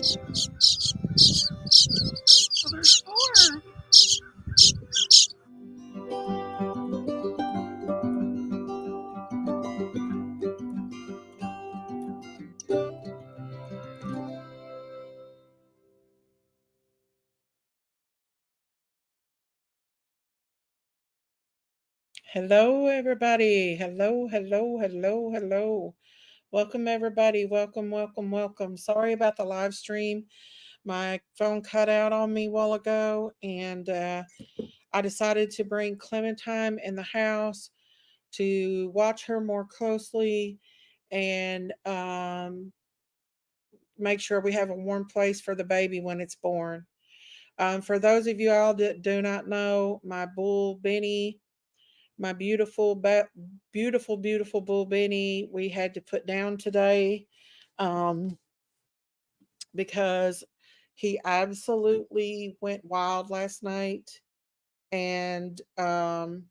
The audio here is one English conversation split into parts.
Well, there's four. Hello, everybody. Hello, hello, hello, hello. Welcome, everybody. Welcome, welcome, welcome. Sorry about the live stream. My phone cut out on me a while ago, and I decided to bring Clementine in the house to watch her more closely and make sure we have a warm place for the baby when it's born. For those of you all that do not know, my bull Benny, my beautiful, beautiful bull Benny, we had to put down today um, because he absolutely went wild last night. And I'll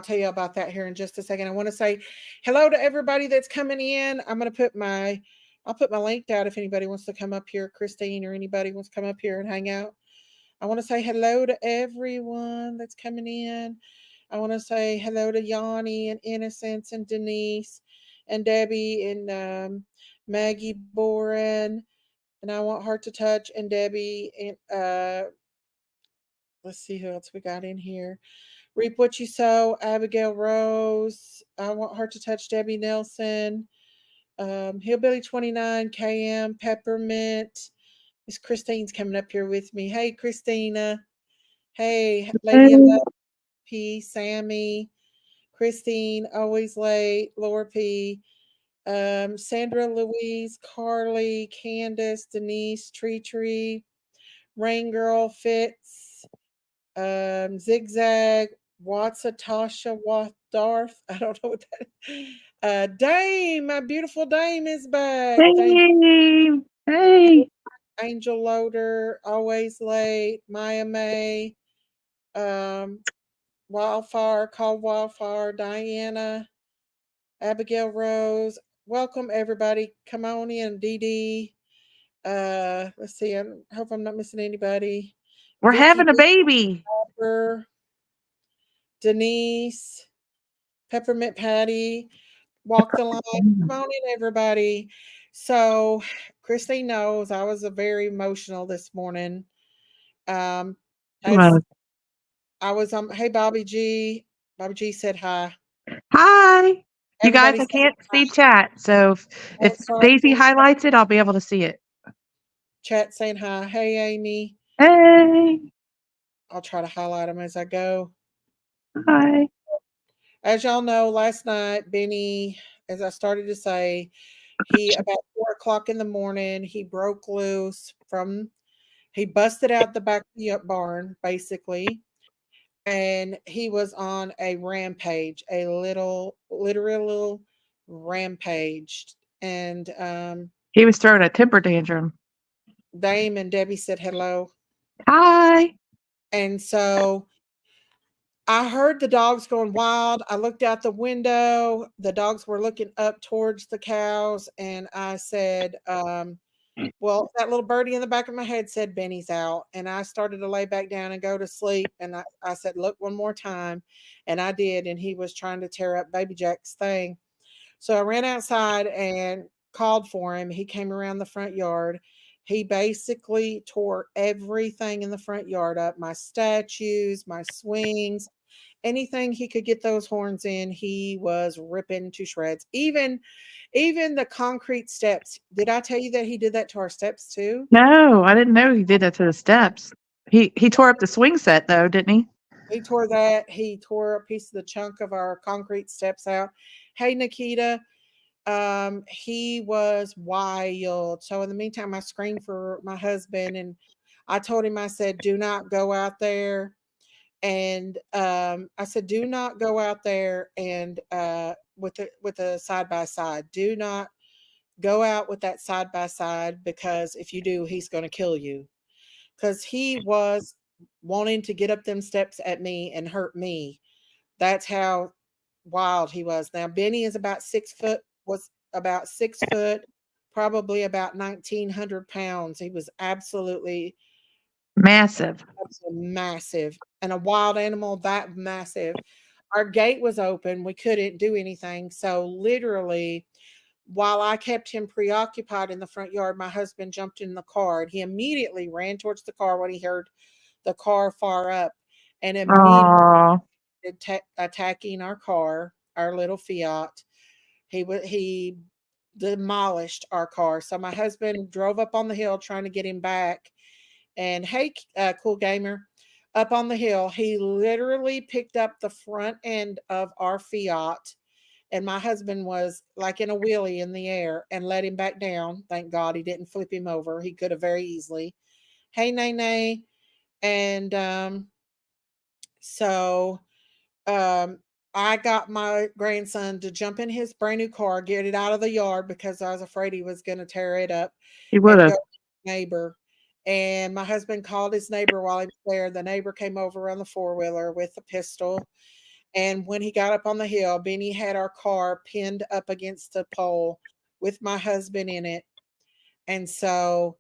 tell you about that here in just a second. I want to say hello to everybody that's coming in. I'll put my link out if anybody wants to come up here, Christine or anybody wants to come up here and hang out. I want to say hello to everyone that's coming in. I want to say hello to Yanni and Innocence and Denise and Debbie and Maggie Boren. And I want Heart to Touch and Debbie and let's see who else we got in here. Reap What You Sow, Abigail Rose. I want Heart to Touch, Debbie Nelson. Hillbilly 29, KM, Peppermint. Miss Christine's coming up here with me. Hey, Christina. Hey, Lady of Love, P, Sammy, Christine, always late, Laura P, Sandra Louise, Carly, Candace, Denise, Tree, Rain Girl, Fitz, Zigzag, Watsa, Tasha, Darth. I don't know what that is. Dame, my beautiful Dame is back. Hey, hey. Angel Loader, always late, Maya May, Wildfire, called Wildfire, Diana, Abigail Rose. Welcome everybody. Come on in, Dee Dee. Let's see. I hope I'm not missing anybody. We're Vicky, having a baby. Harper, Denise, Peppermint Patty. Walk the line. Come on in, everybody. So, Christine knows I was very emotional this morning. As Well, I was hey Bobby G. Bobby G said hi. hi. You guys, Everybody I said can't hi. see chat. So if Sorry, Daisy highlights it, I'll be able to see it. chat saying hi. Hey Amy. Hey. I'll try to highlight them as I go. Hi. As y'all know, last night, Benny, as I started to say, he about 4 o'clock in the morning, he broke loose he busted out the back of the barn, basically, and he was on a rampage, a literal rampage. And He was throwing a temper tantrum. Dame and Debbie said hello. Hi. And so I heard the dogs going wild. I looked out the window. The dogs were looking up towards the cows. And I said, well, that little birdie in the back of my head said Benny's out. And I started to lay back down and go to sleep. And I said, look one more time. And I did. And he was trying to tear up Baby Jack's thing. So I ran outside and called for him. He came around the front yard. He basically tore everything in the front yard up, my statues, my swings, anything he could get those horns in, he was ripping to shreds. Even the concrete steps. Did I tell you that he did that to our steps too? No, I didn't know he did that to the steps. He tore up the swing set though, didn't he? He tore that. He tore a piece of the chunk of our concrete steps out. Hey Nikita, he was wild. So in the meantime, I screamed for my husband and I told him, I said, do not go out there. And I said, do not go out there and with a side by side. Do not go out with that side by side because if you do, he's going to kill you. Because he was wanting to get up them steps at me and hurt me. That's how wild he was. Now Benny is about 6 foot, was about 6 foot, probably about 1,900 pounds. He was absolutely Massive. massive, and a wild animal that massive. Our gate was open. We couldn't do anything. So literally, while I kept him preoccupied in the front yard, my husband jumped in the car and he immediately ran towards the car when he heard the car far up and immediately Oh, attacking our car, our little Fiat. He demolished our car. So my husband drove up on the hill trying to get him back. And hey, cool gamer, up on the hill, he literally picked up the front end of our Fiat, and my husband was like in a wheelie in the air and let him back down. Thank God he didn't flip him over. He could have very easily. Hey, nay, nay. And so um, I got my grandson to jump in his brand new car, get it out of the yard because I was afraid he was going to tear it up he would and have. go to his neighbor. And my husband called his neighbor while he was there. The neighbor came over on the four wheeler with a pistol. And when he got up on the hill, Benny had our car pinned up against a pole with my husband in it. And so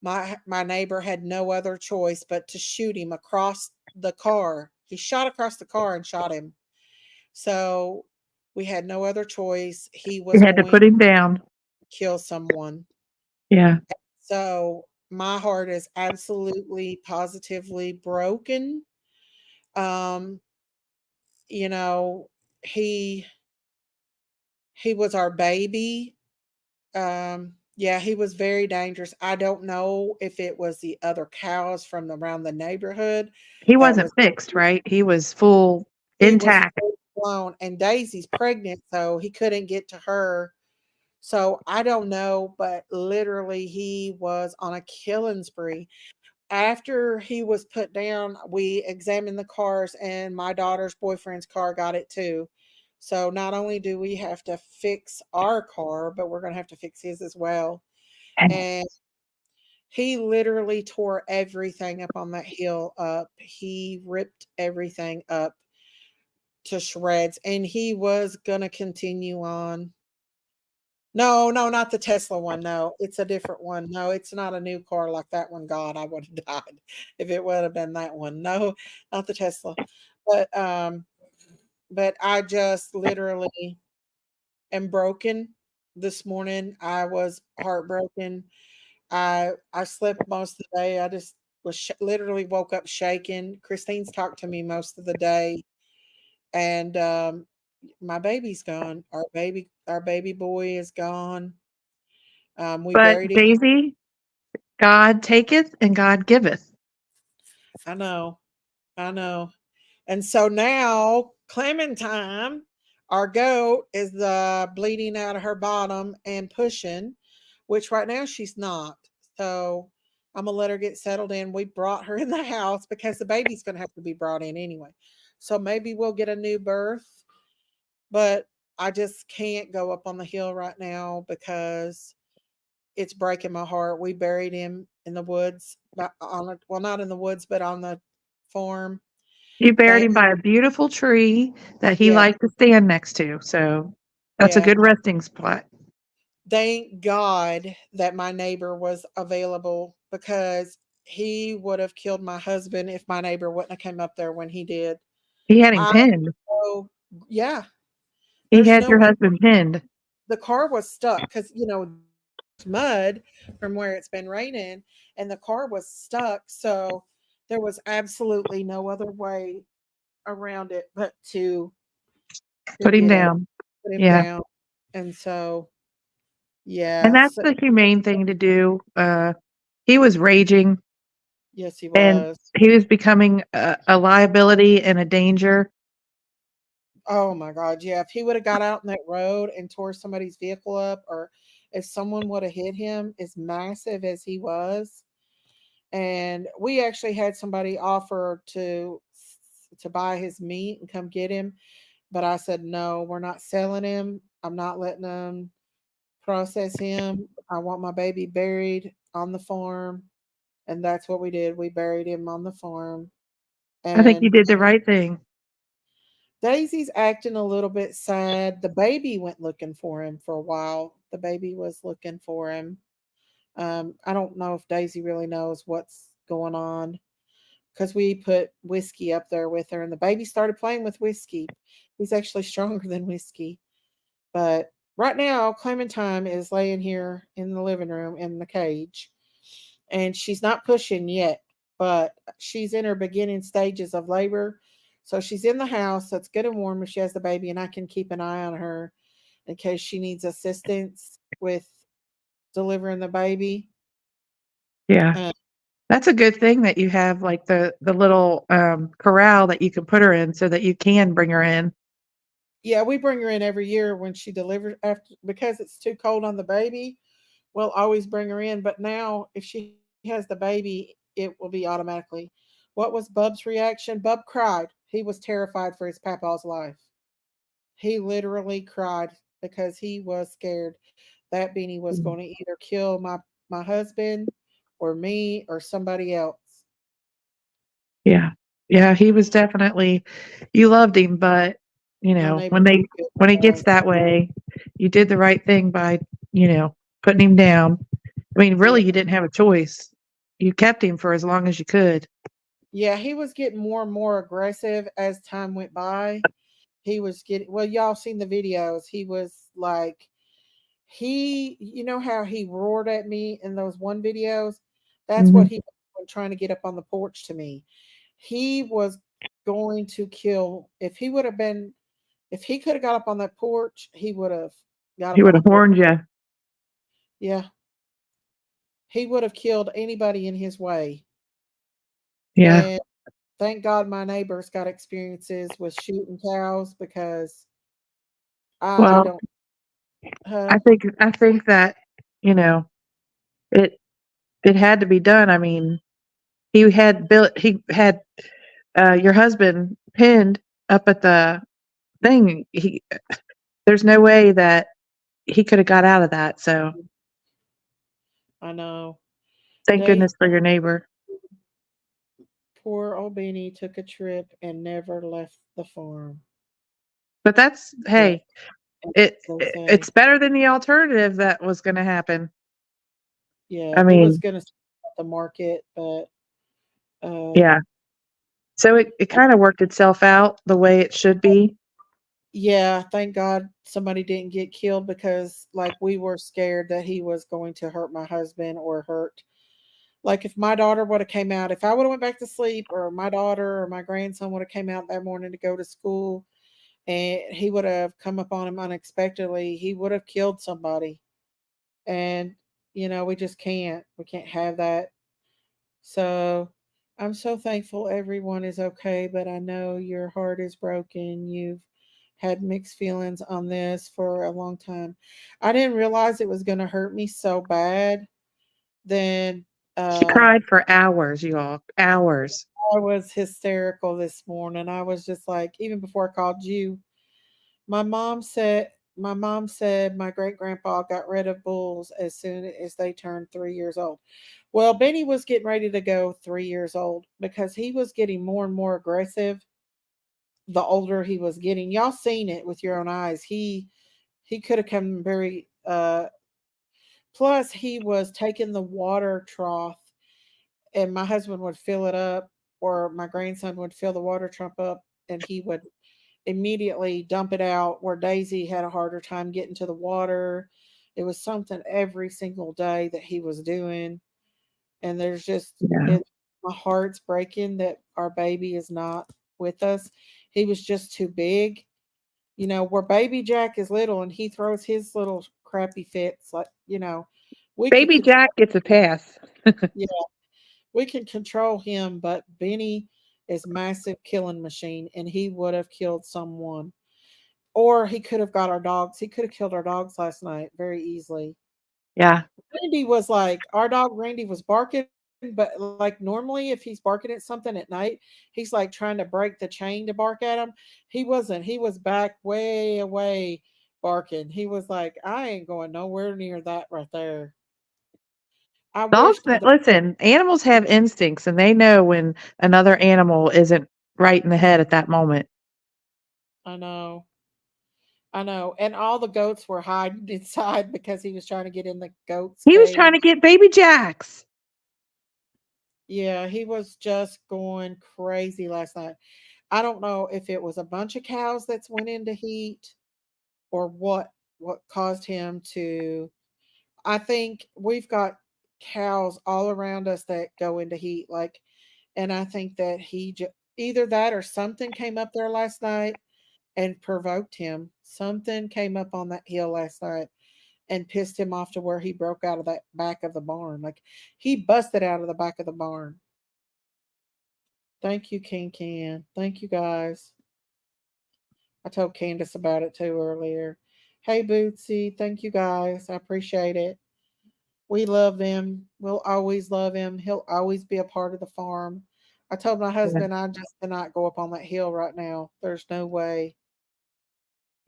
my neighbor had no other choice but to shoot him across the car. He shot across the car and shot him. So we had no other choice. He You was had to going put him down. to kill someone. Yeah. So my heart is absolutely positively broken. Um, you know, he he was our baby. Yeah, he was very dangerous. I don't know if it was the other cows from around the neighborhood He that wasn't was fixed, right? He was full he was intact. full blown, and Daisy's pregnant, so he couldn't get to her. So I don't know, but literally he was on a killing spree. After he was put down, we examined the cars, and my daughter's boyfriend's car got it too. So not only do we have to fix our car, but we're going to have to fix his as well. And he literally tore everything up on that hill up. He ripped everything up to shreds, and he was going to continue on. No, no, not the Tesla one. No, it's a different one. No, it's not a new car like that one. God, I would have died if it would have been that one. No, not the Tesla. But but I just literally am broken this morning. I was heartbroken. I slept most of the day. I just was literally woke up shaking. Christine's talked to me most of the day, and my baby's gone. Our baby boy is gone. We But buried him. Daisy, God taketh and God giveth. I know. I know. And so now Clementine, our goat, is bleeding out of her bottom and pushing, which right now she's not. So I'm gonna let her get settled in. We brought her in the house because the baby's gonna have to be brought in anyway. So maybe we'll get a new birth, but I just can't go up on the hill right now because it's breaking my heart. We buried him in the woods, well, not in the woods, but on the farm. You buried Thank him by a beautiful tree that he Yeah, liked to stand next to. So that's a yeah. good resting spot. Thank God that my neighbor was available because he would have killed my husband if my neighbor wouldn't have come up there when he did. He had him I pinned. oh yeah, He there's had no your way. husband pinned. The car was stuck because mud from where it's been raining, and the car was stuck. So there was absolutely no other way around it but to Put him get him, down. put him Yeah. down. And so And yeah, that's so the humane thing to do. He was raging yes, he and was. he was becoming a liability and a danger. Oh my god, yeah, if he woulda got out in that road and tore somebody's vehicle up, or if someone woulda hit him, as massive as he was, and we actually had somebody offer to buy his meat and come get him, but I said, "No, we're not selling him. I'm not letting them process him. I want my baby buried on the farm," and that's what we did. We buried him on the farm, I think you and did the right thing. Daisy's acting a little bit sad. The baby went looking for him for a while. the baby was looking for him. I don't know if Daisy really knows what's going on because we put Whiskey up there with her, and the baby started playing with Whiskey. He's actually stronger than Whiskey. But right now, Clementine is laying here in the living room in the cage, and she's not pushing yet, but she's in her beginning stages of labor. So she's in the house, so it's good and warm if she has the baby, and I can keep an eye on her in case she needs assistance with delivering the baby. Yeah. Uh, That's a good thing that you have, like, the little, corral that you can put her in so that you can bring her in. yeah, we bring her in every year when she delivers after because it's too cold on the baby. We'll always bring her in, but now if she has the baby, it will be automatically. What was Bub's reaction? Bub cried. He was terrified for his papa's life. He literally cried because he was scared that Beanie was Mm. going to either kill my husband or me or somebody else. Yeah. Yeah, he was definitely you loved him, but, My neighbor killed when he my gets that way, you did the right thing by, putting him down. I mean, yeah. really, you didn't have a choice. You kept him for as long as you could. Yeah, he was getting more and more aggressive as time went by. He was getting well, y'all seen the videos. He was like you know how he roared at me in those one videos? That's what Mhm. he was doing, trying to get up on the porch to me. He was going to kill if he could have got up on that porch, he would have got He up on would the have porch. warned you. Yeah, he would have killed anybody in his way. Yeah. And thank God my neighbors got experiences with shooting cows because I Well, don't huh? I think that, you know, it it had to be done. I mean, he had, your husband pinned up at the thing. There's no way that he could have got out of that, so I know. thank They goodness for your neighbor. Poor old Beanie took a trip and never left the farm. But that's Yeah, hey, it's so sad. it's better than the alternative that was gonna happen. Yeah, I it was mean, gonna stop the market, but uh, yeah. So it kinda worked itself out the way it should be. yeah, thank God somebody didn't get killed because like we were scared that he was going to hurt my husband or hurt. Like if my daughter would have came out, if I would have went back to sleep, or my daughter or my grandson would have came out that morning to go to school, and he would have come upon him unexpectedly, he would have killed somebody. And we just can't. We can't have that. So I'm so thankful everyone is okay, but I know your heart is broken. You've had mixed feelings on this for a long time. I didn't realize it was going to hurt me so bad. Then She uh, cried for hours, y'all, hours. I was hysterical this morning. I was just like, even before I called you, my mom said my great grandpa got rid of bulls as soon as they turned 3 years old. Well, Benny was getting ready to go 3 years old because he was getting more and more aggressive the older he was getting. Y'all seen it with your own eyes. He could have come very plus he was taking the water trough and my husband would fill it up or my grandson would fill the water trough up and he would immediately dump it out where Daisy had a harder time getting to the water. It was something every single day that he was doing. And there's just Yeah. it my heart's breaking that our baby is not with us. He was just too big. Where baby Jack is little and he throws his little crappy fits we can Baby control Jack gets a pass. yeah, we can control him, but Benny is massive killing machine and he would have killed someone. Or he could have got our dogs. He could have killed our dogs last night very easily. Yeah. Randy was like, our dog Randy was barking, but like normally if he's barking at something at night, he's like trying to break the chain to bark at him. He wasn't. He was back way away barking. He was like, I ain't going nowhere near that right there. I Dogs wished my that dog, listen, animals have instincts and they know when another animal isn't right in the head at that moment. I know. I know. And all the goats were hiding inside because he was trying to get in the goat's He was trying cage. to get baby Jacks. Yeah, he was just going crazy last night. I don't know if it was a bunch of cows that's went into heat or what caused him to. I think we've got cows all around us that go into heat like, and I think that either that or something came up there last night and provoked him. Something came up on that hill last night and pissed him off to where he broke out of that back of the barn. Like he busted out of the back of the barn. Thank you, King Can. Thank you guys. I told Candace about it too earlier. Hey Bootsy, thank you guys. I appreciate it. We love him. We'll always love him. He'll always be a part of the farm. I told my Yeah. husband I just cannot go up on that hill right now. There's no way.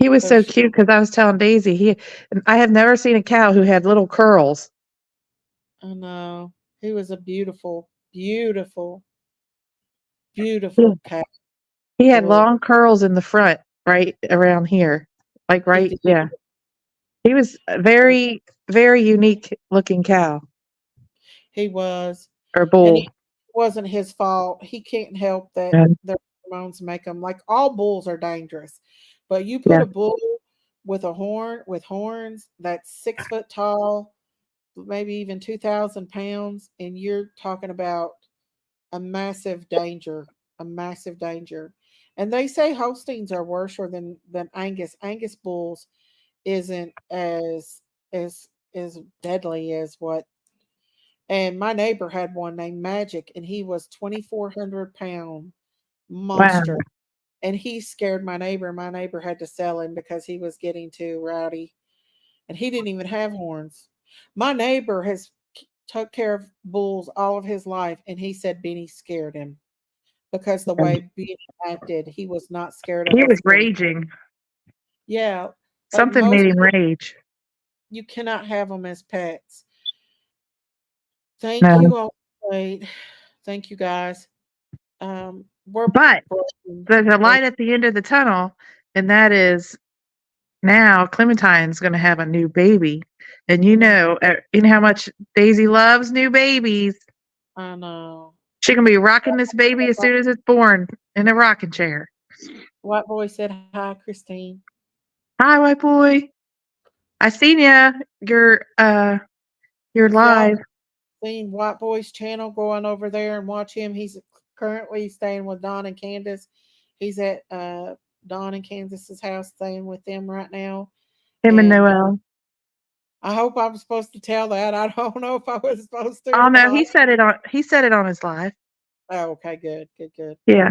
He was so There's cute because I was telling Daisy I have never seen a cow who had little curls. I know. He was a beautiful, beautiful, Yeah. beautiful cat He had bull. long curls in the front, right around here, like He right. did. Yeah, he was a very, very unique looking cow He was. or And bull. it wasn't his fault. He can't help that And their hormones make them like all bulls are dangerous. But you put yeah, a bull with horns that's 6 foot tall, maybe even 2,000 pounds, and you're talking about a massive danger, a massive danger. And they say Holsteins are worse than Angus. Angus bulls isn't as deadly as what. And my neighbor had one named Magic, and he was 2,400 pound wow. monster. And he scared my neighbor. My neighbor had to sell him because he was getting too rowdy, and he didn't even have horns. My neighbor has took care of bulls all of his life, and he said Benny scared him because the way Benny acted, he was not scared of He was us little. raging. Yeah, like Something made most, him rage. you cannot have them as pets. Thank No, you all. Wait, thank you guys. We're but broken. there's a We're light at the end of the tunnel, and that is now Clementine's going to have a new baby, and mhm, you know how much Daisy loves new babies. I know. She can be rocking this baby as soon as it's born in a rocking chair. White boy said hi, Christine. Hi, white boy. I seen ya. You're If y'all live. seen White Boy's channel, go on over there and watch him. He's currently staying with Don and Candace. He's at Don and Candace's house, staying with them right now. Him and And Noel. I hope I'm supposed to tell that. I don't know if I was supposed to Oh or no, not. he said it on his live. Oh, okay, good, good, good. Yeah.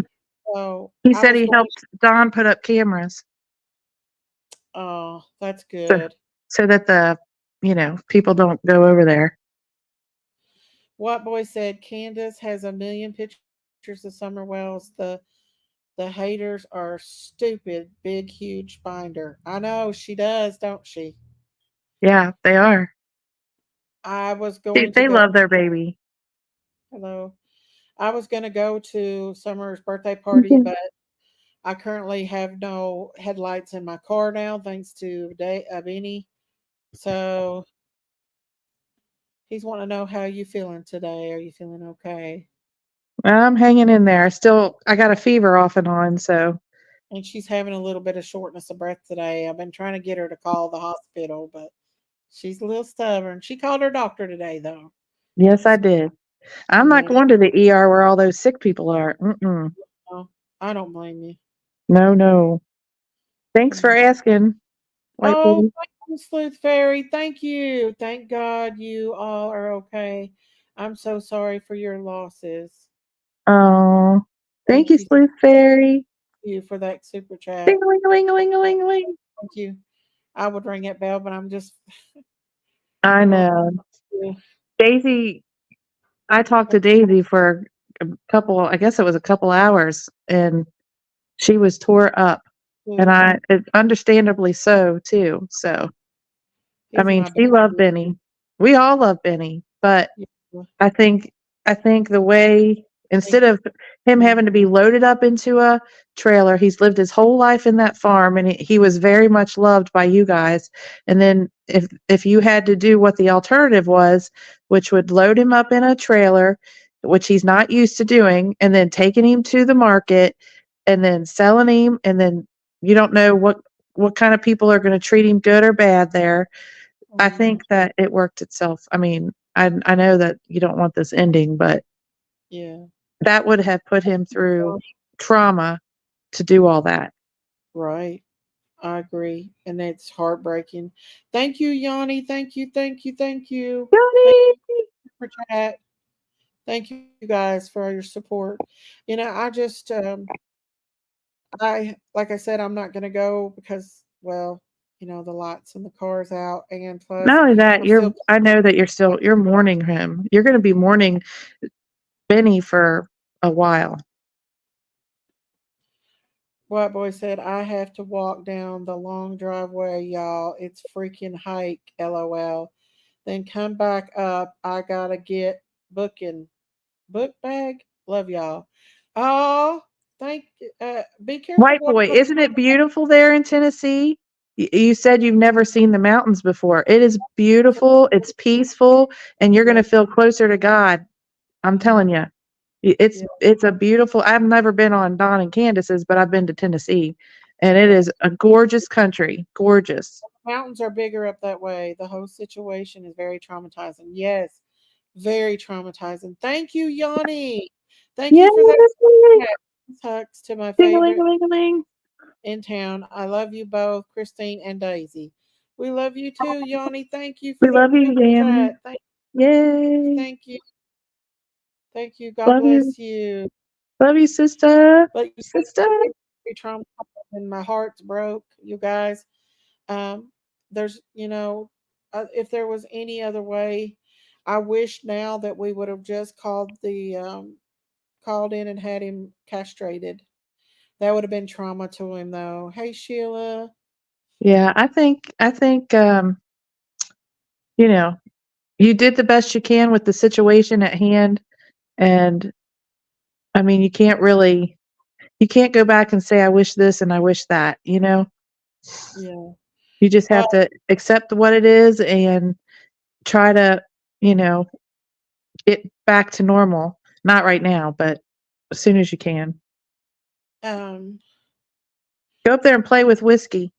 So He I said was he going. helped Don put up cameras Oh, that's so good. so that people don't go over there. White Boy said Candace has a million pictures of Summer Wells. The haters are stupid. Big, huge binder. I know she does, don't she? Yeah, they are. I was They, going to they go. love their baby. Hello. I was going to go to Summer's birthday party, Mhm. but I currently have no headlights in my car now, thanks to Benny. So he's wanting to know how you feeling today. Are you feeling okay? I'm hanging in there. I got a fever off and on, so And she's having a little bit of shortness of breath today. I've been trying to get her to call the hospital, but she's a little stubborn. She called her doctor today, though. yes, I did. I'm not Yeah, going to the ER where all those sick people are. Mm-mm. no, I don't blame you. No, no. Thanks for Mm. asking, white Oh, boy. thank you, Sleuth Fairy. Thank you. Thank God you all are okay. I'm so sorry for your losses. Oh, thank Thank you, you, Sleuth Fairy. for that super Ding, chat. ling, ling, ling, ling, ling. Thank you. I would ring that bell, but I'm just, I you know, know. yeah, Daisy, I talked to Daisy for I guess it was a couple hours, and she was tore up. And yeah, understandably so, too. So, I he's mean, my she loved baby. Benny. We all love Benny, but Yeah. I think, I think the way Instead of him you. having to be loaded up into a trailer, he's lived his whole life in that farm, and he was very much loved by you guys. And then if you had to do what the alternative was, which would load him up in a trailer, which he's not used to doing, and then taking him to the market and then selling him, and then you don't know what kind of people are going to treat him good or bad there. I Mhm. think that it worked itself. I mean, I know that you don't want this ending, but Yeah. that would have put him through trauma to do all that. Right. I agree. And it's heartbreaking. Thank you, Yanni. Thank you. Thank you. Thank you. Thank Johnny! you for chat. Thank you guys for all your support. I just like I said, I'm not gonna go because, well, the lights and the cars out, and plus Not only that, we're still I know that you're mourning him. You're gonna be mourning Benny for a while. White Boy said, I have to walk down the long driveway, y'all. It's freaking hike, LOL. Then come back up. I gotta get booking. Book bag? Love y'all. Oh, thank be careful White what boy, goes. isn't it beautiful there in Tennessee? You said you've never seen the mountains before. It is beautiful, it's peaceful, and you're gonna Yeah, feel closer to God. I'm telling you. yeah. It's a beautiful. I've never been on Don and Candace's, but I've been to Tennessee, and it is a gorgeous country. Gorgeous. Mountains are bigger up that way. The whole situation is very traumatizing. Yes, very traumatizing. Thank you, Yanni. Thank Yes. you for that. Hugs to my favorite Ding-a-ling-a-ling-a-ling. in town. I love you both, Christine and Daisy. We love you too, Yanni. Thank you We for the love you, super Danny. chat. Yay. Thank you. Thank you. God Love you. bless you. Love you, sister. But Sister. very traumatized and my heart's broke, you guys. Um, there's, if there was any other way, I wish now that we would have just called in and had him castrated. That would have been trauma to him, though. Hey, Sheila. Yeah, I think you know, you did the best you can with the situation at hand, and I mean, you can't go back and say I wish this and I wish that, you know? Yeah. You just Uh, have to accept what it is and try to, you know, get back to normal. Not right now, but as soon as you can. um, Go up there and play with whiskey.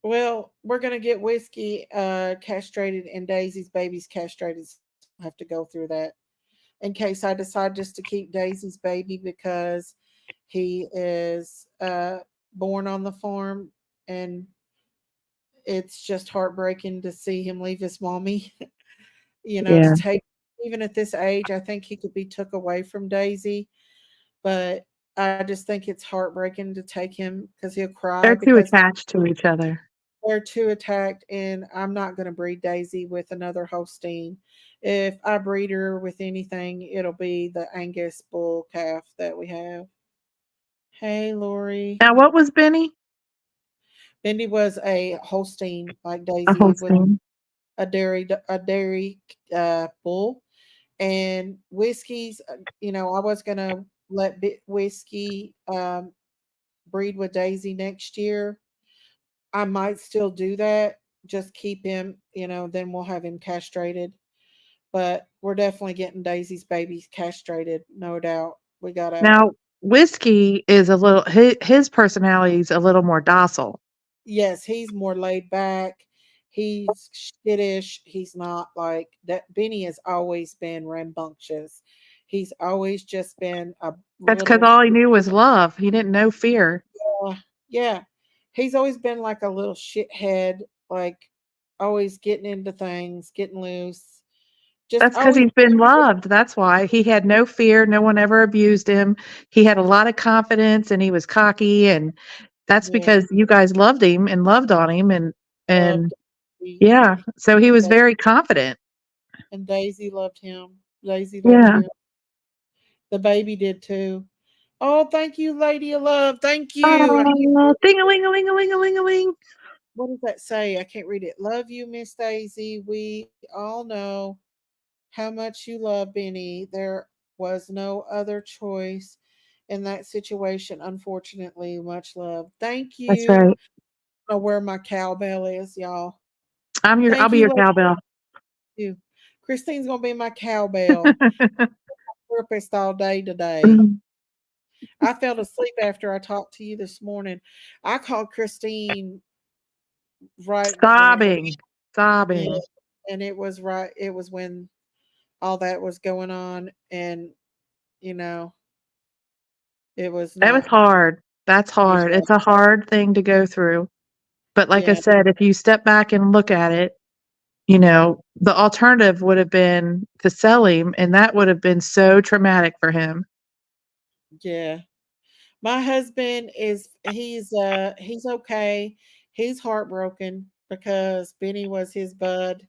well, we're gonna get Whiskey castrated and Daisy's baby's castrated. So I'll have to go through that in case I decide just to keep Daisy's baby because he is born on the farm, and it's just heartbreaking to see him leave his mommy. To Yeah. take, even at this age, I think he could be took away from Daisy, but I just think it's heartbreaking to take him because he'll cry They're too because attached to each other. they're too attacked, and I'm not going to breed Daisy with another Holstein. If I breed her with anything, it'll be the Angus bull calf that we have. Hey, Lori. Now, what was Benny? Bendy was a Holstein like A Daisy with Holstein. a dairy bull, and Whiskey's. I was gonna let Whiskey breed with Daisy next year. I might still do that. Just keep him. Then we'll have him castrated. But we're definitely getting Daisy's baby castrated, no doubt. We gotta. Now, whiskey is a little, his personality is a little more docile. Yes, he's more laid back. He's skittish. He's not like that. Benny has always been rambunctious. He's always just been a That's because little. all he knew was love. He didn't know fear. Yeah. He's always been like a little shithead, like always getting into things, getting loose. Just That's because always. he's been loved. That's why. He had no fear. No one ever abused him. He had a lot of confidence and he was cocky, and that's Yeah, because you guys loved him and loved on him, and loved Daisy. yeah, so he was very confident. And Daisy loved him. Daisy loved Yeah. him. The baby did too. Oh, thank you, Lady of Love. Thank you. I can't Oh, ding-a-ling-a-ling-a-ling-a-ling-a-ling. What does that say? I can't read it. Love you, Miss Daisy. We all know how much you love Benny. There was no other choice in that situation, unfortunately. Much love. Thank That's you. right. I know where my cowbell is, y'all. I'll Thank be you, your love cowbell. you. Christine's gonna be my cowbell therapist all day today. I fell asleep after I talked to you this morning. I called Christine right when it was, Sobbing, yeah, sobbing. and it was right. It was when all that was going on, and you know, it was That was not. hard. That's Yeah, hard. It's a hard thing to go through. But like I yeah, said, if you step back and look at it, the alternative would have been to sell him, and that would have been so traumatic for him. yeah. My husband is he's okay. He's heartbroken because Benny was his bud.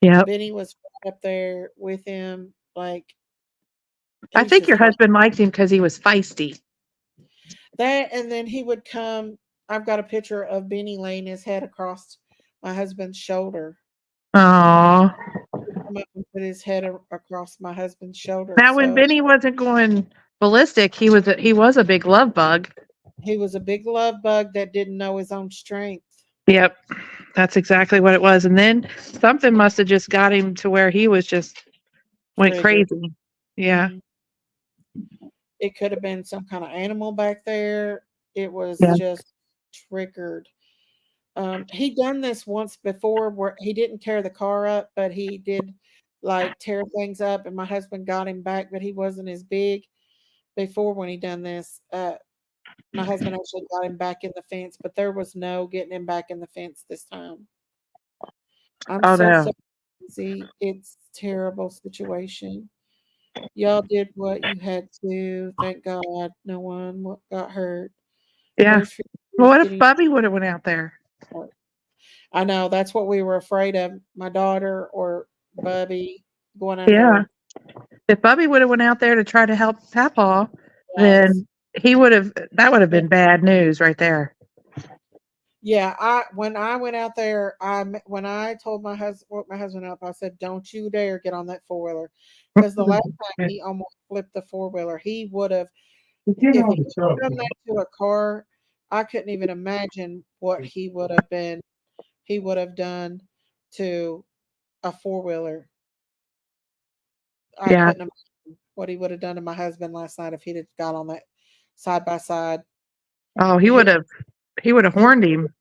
Yep. Benny was right up there with him. Like I he's think just your heart husband liked him because he was feisty. that, and then he would come. I've got a picture of Benny laying his head across my husband's shoulder. Aw. Come up and put his head across my husband's shoulder. Now, when So Benny wasn't going ballistic, he was a big love bug. he was a big love bug that didn't know his own strength. Yep, that's exactly what it was. And then something must have just got him to where he was just went Triggered. crazy. Yeah, Mhm. It could have been some kind of animal back there. It was yeah, just triggered. He done this once before where he didn't tear the car up, but he did like tear things up, and my husband got him back, but he wasn't as big before when he done this. My husband actually got him back in the fence, but there was no getting him back in the fence this time. I'm oh so no, sorry. It's terrible situation. Y'all did what you had to. Thank God, no one got hurt. yeah. Prayers for Well, you what if getting Bubby would have went out there? hurt. I know that's what we were afraid of. My daughter or Bubby going out Yeah, there. if Bubby would have went out there to try to help Papaw, Yes. then that would have been bad news right there. Yeah, I when I went out there, when I told my husband woke my husband up, I said, "Don't you dare get on that four wheeler," because the last time he almost flipped the four wheeler. He would have, if he done that to a car, I couldn't even imagine what he would have been. He would have done to a four wheeler. I Yeah. couldn't imagine what he would have done to my husband last night if he'd have got on that side by side. Oh, he He would have. He would have he horned him.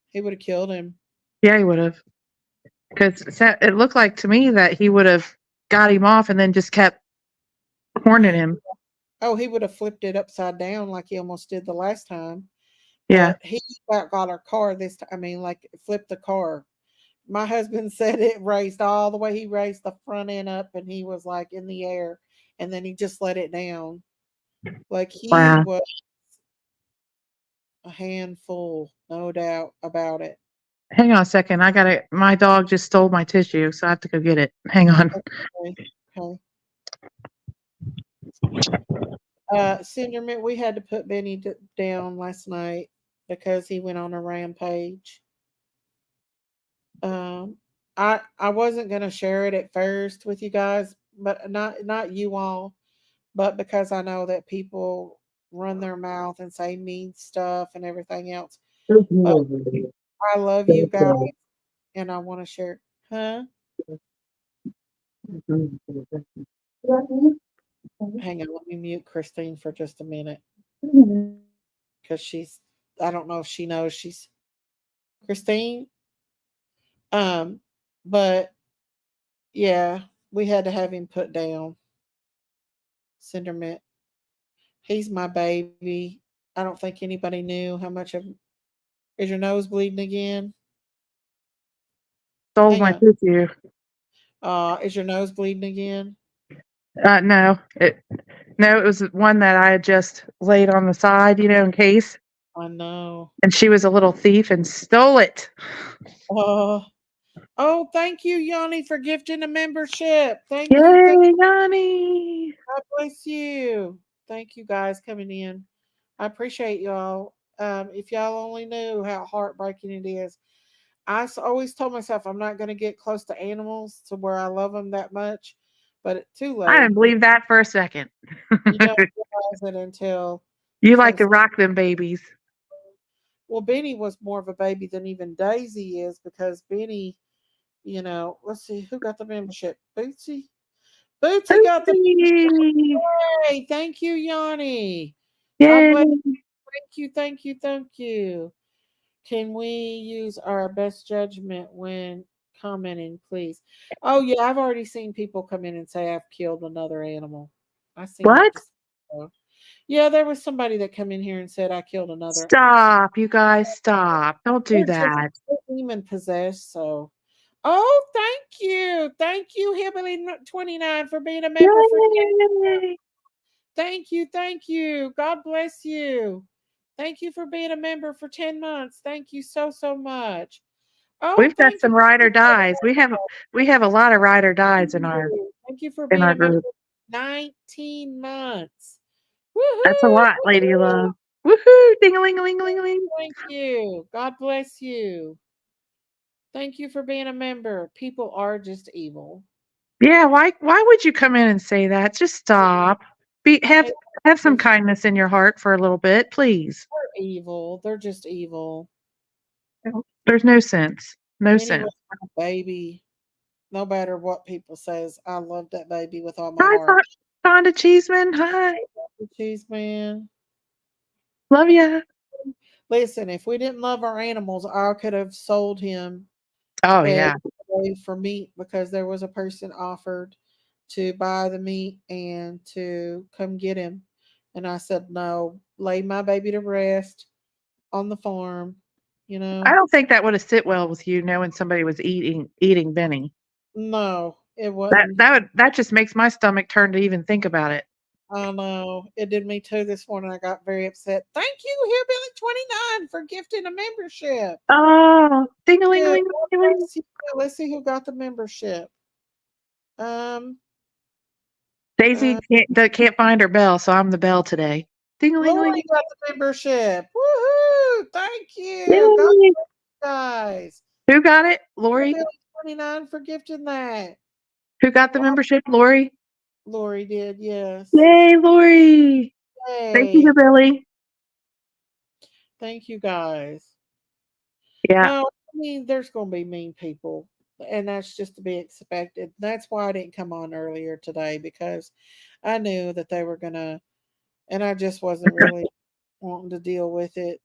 he would have killed him. Yeah, he would have. Because it looked like to me that he would have got him off and then just kept horning him. Oh, he would have flipped it upside down like he almost did the last time. Yeah. But he about got our car this time. I mean, like flipped the car. My husband said it raised all the way. He raised the front end up, and he was like in the air, and then he just let it down. Like he Wow. was a handful, no doubt about it. Hang on a second. My dog just stole my tissue, so I have to go get it. Hang on. Okay. Okay. Cinderman, we had to put Benny down last night because he went on a rampage. Um, I wasn't gonna share it at first with you guys, but not you all, but because I know that people run their mouth and say mean stuff and everything else. But I love you guys, and I want to share. Huh? Hang on, let me mute Christine for just a minute because she's. I don't know if she knows she's Christine. Um, but yeah, we had to have him put down. Cindermint. He's my baby. I don't think anybody knew how much of. Is your nose bleeding again? Stole Hang my on. tissue. Is your nose bleeding again? No. No, it was one that I had just laid on the side, in case. I know. And she was a little thief and stole it. Oh, oh, thank you, Yanni, for gifting a membership. Thank you. Yay, Yanni. God bless you. Thank you guys coming in. I appreciate y'all. If y'all only knew how heartbreaking it is. Always told myself I'm not going to get close to animals to where I love them that much. but too I late. didn't believe that for a second. You don't realize it until You like to since rock them babies. well, Benny was more of a baby than even Daisy is because Benny, let's see who got the membership. Bootsy. Bootsy got the Oopsie. hey, thank you, Yanni. God Yay. bless. Thank you, thank you, thank you. Can we use our best judgment when commenting, please? Oh yeah, I've already seen people come in and say I've killed another animal. I seen that. What? Just yeah, there was somebody that come in here and said I killed another. Stop, you guys, stop. Don't do They're just that. demon possessed. So, thank you, Hillbilly 29 for being a member for 10. Yay. Thank you, thank you. God bless you. Thank you for being a member for 10 months. Thank you so so much. Oh, We've got thank you. some ride or dies. We have a lot of ride or dies Thank you for in being our a member group. 19 months. That's a Woohoo! lot, lady Woohoo! love. Woohoo! Ding a ling a ling a ling a ling. Thank you. God bless you. Thank you for being a member. People are just evil. Yeah, why would you come in and say that? Just stop. Be They- have some They're kindness in your heart for a little bit, please. evil. They're just evil. There's no sense. No Benny sense. was my baby. No matter what people says, I love that baby with all my Hi, heart. Fonda Cheeseman. Hi. Cheese man. Love ya. Listen, if we didn't love our animals, I could have sold him Oh and yeah. away for meat because there was a person offered to buy the meat and to come get him. And I said, no, lay my baby to rest on the farm, you I know? don't think that would have sit well with you knowing somebody was eating Benny. No, it That wasn't. that would that just makes my stomach turn to even think about it. I know. It did me too this morning. I got very upset. Thank you, Hillbilly 29, for gifting a membership. Oh, ding a ling a Yeah, ling God a ling. bless you. Let's see who got the membership. Um, Daisy uh, can't find her bell, so I'm the bell today. Ding a ling a ling. Lori got the membership. Woohoo! Thank you. God Yay. bless you guys. Who got it? Lori. Hillbilly 29 for gifting that. Who got the Wow, membership? Lori. Lori did, yes. Yay, Lori. Thank you, Hey, Billy. thank you guys. Yeah, No, I mean, there's going to be mean people, and that's just to be expected. That's why I didn't come on earlier today because I knew that they were going to, and I just wasn't really wanting to deal with it.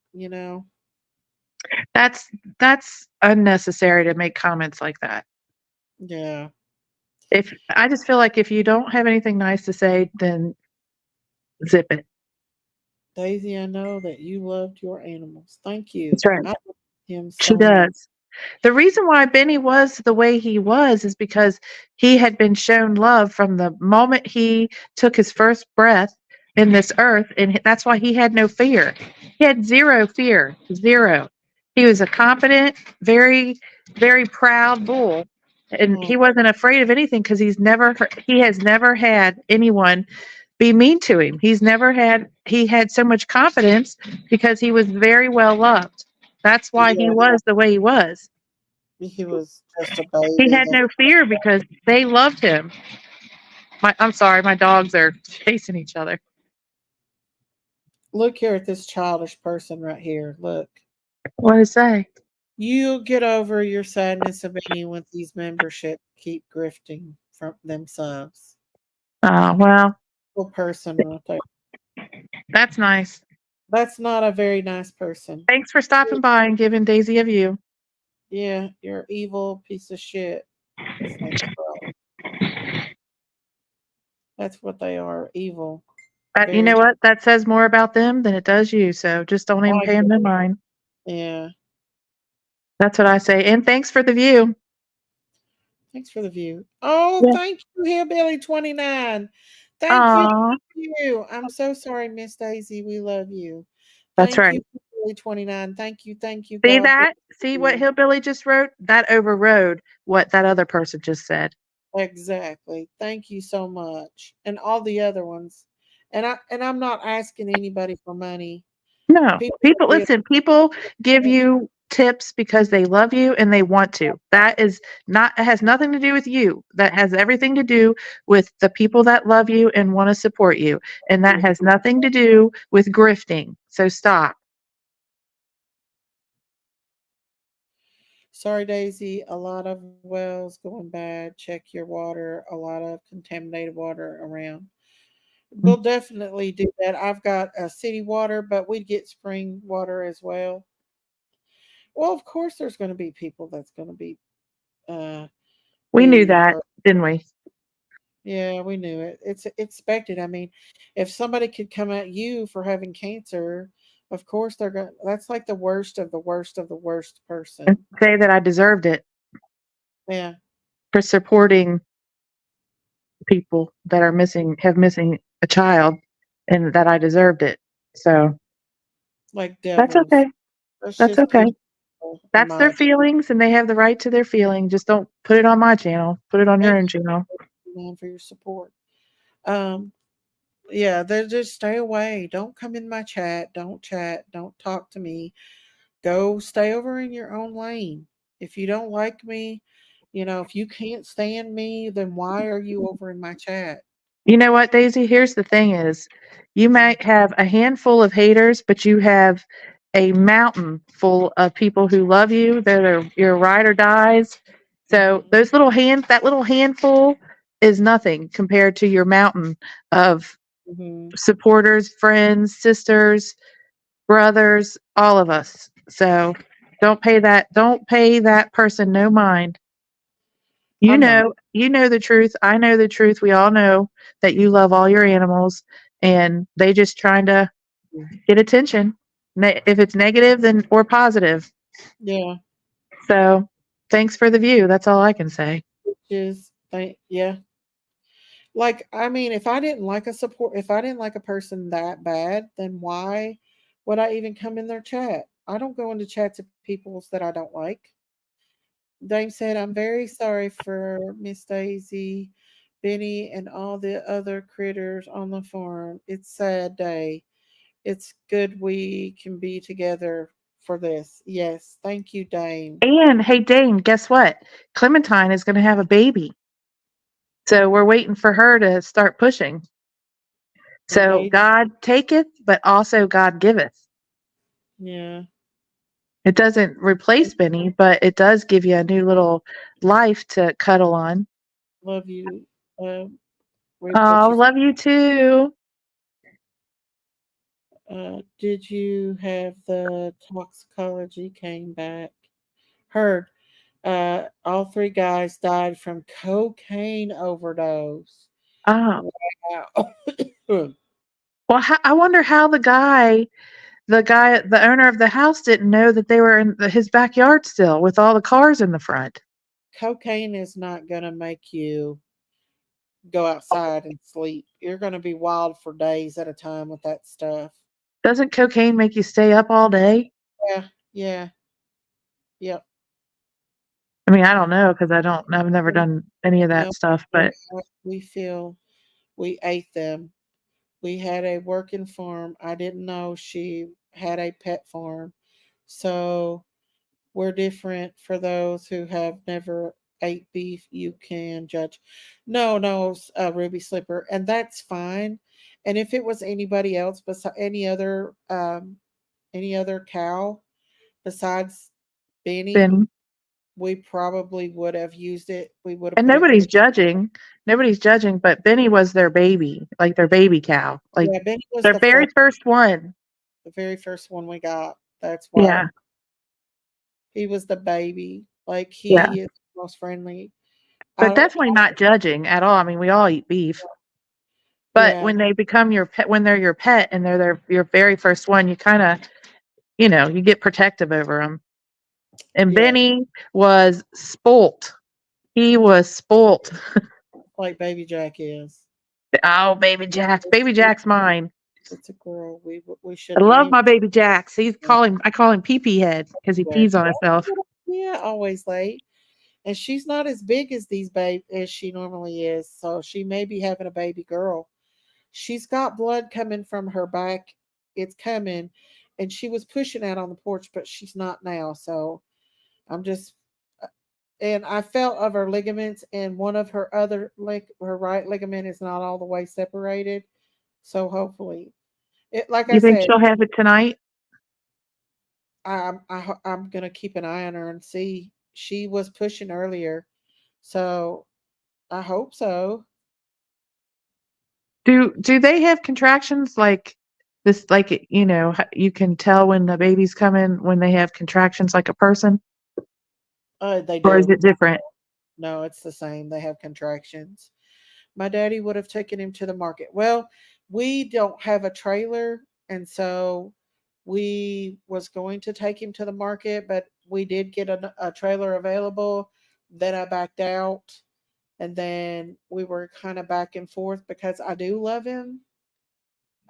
that's that's unnecessary to make comments like that. Yeah. If I just feel like if you don't have anything nice to say, then zip it. Daisy, I know that you loved your animals. Thank you. That's right. I love him She so much. does. The reason why Benny was the way he was is because he had been shown love from the moment he took his first breath in this earth, and that's why he had no fear. He had zero fear, zero. He was a confident, very, very proud bull, and Oh, he wasn't afraid of anything because he has never had anyone be mean to him. He had so much confidence because he was very well loved. That's why he yeah, was the way he was. he was just a He baby. had no fear because they loved him. I'm sorry, my dogs are chasing each other. Look here at this childish person right here. Look. What did it say? You'll get over your sadness of any with these memberships keep grifting from themselves. Well, Little person right there. that's nice. That's not a very nice person. Thanks for stopping by and giving Daisy a view. Yeah, you're an evil piece of shit. Snake girl. That's what they are. Evil. You Very know what? That says more about them than it does you. So just don't even I pay them no mind. yeah. That's what I say. And thanks for the view. Thanks for the view. Oh, Yeah. thank you, Hillbilly 29. Thank you. Aw, Thank you. I'm so sorry, Miss Daisy. We love you. that's Thank you, right. Hillbilly 29. Thank you. Thank you. See God bless that? See what you. Hillbilly just wrote? That overrode what that other person just said. Exactly. Thank you so much. And all the other ones. And I'm not asking anybody for money. No, People are people being listen. People give you tips because they love you and they want to. That is not, it has nothing to do with you. That has everything to do with the people that love you and want to support you. And that has nothing to do with grifting. So stop. Sorry, Daisy. A lot of wells going bad. Check your water. A lot of contaminated water around. We'll definitely do that. I've got city water, but we get spring water as well. Well, of course, there's going to be people that's going to uh, We knew be that, hurt. didn't we? Yeah, we knew it. It's expected. I mean, if somebody could come at you for having cancer, of course they're going. That's like the worst of the worst of the worst And person. say that I deserved it Yeah, for supporting people that are missing a child and that I deserved it. So like that's devils. okay. That's That's just okay. people, in That's their my feelings and they have the right to their feeling. Just don't put it on my channel. Put it on your thank own channel. you, man, for your support. Um, yeah, they just stay away. Don't come in my chat. Don't chat. Don't talk to me. Go stay over in your own lane. If you don't like me, if you can't stand me, then why are you over in my chat? You know what, Daisy? Here's the thing is you Mm, might have a handful of haters, but you have a mountain full of people who love you. They're your ride or dies. So mhm, that little handful is nothing compared to your mountain of mhm. supporters, friends, sisters, brothers, all of us. So don't pay that person no mind. I'm not. You know the truth. I know the truth. We all know that you love all your animals and they just trying to get attention. If it's negative then or positive. Yeah, So, thanks for the view. That's all I can say. just yeah. Like, I mean, if I didn't like a person that bad, then why would I even come in their chat? I don't go into chats of people's that I don't like. Dame said, I'm very sorry for Miss Daisy, Benny, and all the other critters on the farm. It's sad day. It's good we can be together for this. Yes, thank you, Dame. And hey Dane, guess what? Clementine is going to have a baby. So, we're waiting for her to start pushing. The So, baby. God taketh, but also God giveth. Yeah. It doesn't replace Benny, but it does give you a new little life to cuddle on. Love you. What Oh, you love you too. did you have the toxicology came back? Heard. All three guys died from cocaine overdose. Oh, Wow. well, I wonder how the owner of the house didn't know that they were in his backyard still with all the cars in the front. Cocaine is not going to make you go outside and sleep. You're going to be wild for days at a time with that stuff. Doesn't cocaine make you stay up all day? Yeah, yeah, yep. I mean, I don't know because I've never No, done any of that no, stuff, we but we feel we ate them. We had a working farm. I didn't know she had a pet farm. So we're different for those who have never ate beef. You can judge. No, no, Ruby Slipper, and that's fine. And if it was anybody else, besides any other cow besides Benny, then we probably would have used it. We would have and put it in the. nobody's judging. Nobody's judging, but Benny was their baby, like their baby cow, like Yeah, Benny was their very first one. the very first one we got. That's why Yeah, he was the baby. Like yeah. he is the most friendly. But I definitely not judging at all. I mean, we all eat beef. But yeah, when they become your pet, when they're your pet and your very first one, you kind of, you get protective over them. And yeah, Benny was spoilt. He was spoilt. like Baby Jack is. Oh, baby Jack. Baby It's, Jack's mine. it's a girl. We should I have love named my baby Jacks. her. I call him pee pee head because he Anyway, pees on himself. yeah, always late. And she's not as big as these babe as she normally is, so she may be having a baby girl. She's got blood coming from her back. It's coming, and she was pushing out on the porch, but she's not now. So I'm just, and I felt of her ligaments, and one of her other her right ligament is not all the way separated. So hopefully, like I You think said, she'll have it tonight? I'm gonna keep an eye on her and see. She was pushing earlier, so I hope so. Do they have contractions like this? Like, you can tell when the baby's coming when they have contractions like a person, They or is do. it different? No, it's the same. They have contractions. My daddy would have taken him to the market. Well, we don't have a trailer, and so we was going to take him to the market, but we did get a trailer available. Then I backed out, and then we were kind of back and forth because I do love him.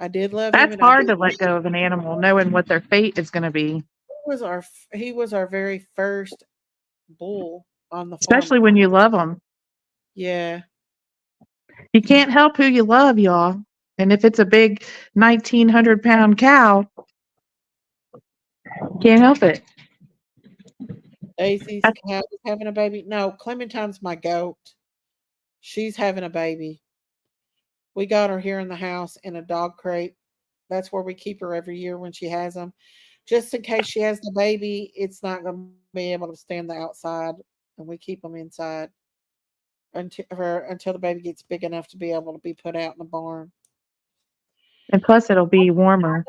I did love him, That's and I hard did. to let go of an animal, knowing what their fate is going to be, He was our very first bull on the farm. especially when you love them. Yeah, You can't help who you love, y'all. And if it's a big 1,900-pound cow, can't help it. Daisy's having a baby. No, Clementine's my goat. She's having a baby. We got her here in the house in a dog crate. That's where we keep her every year when she has them. Just in case she has the baby, it's not going to be able to stand the outside, and we keep them inside until the baby gets big enough to be able to be put out in the barn. And plus, it'll be warmer.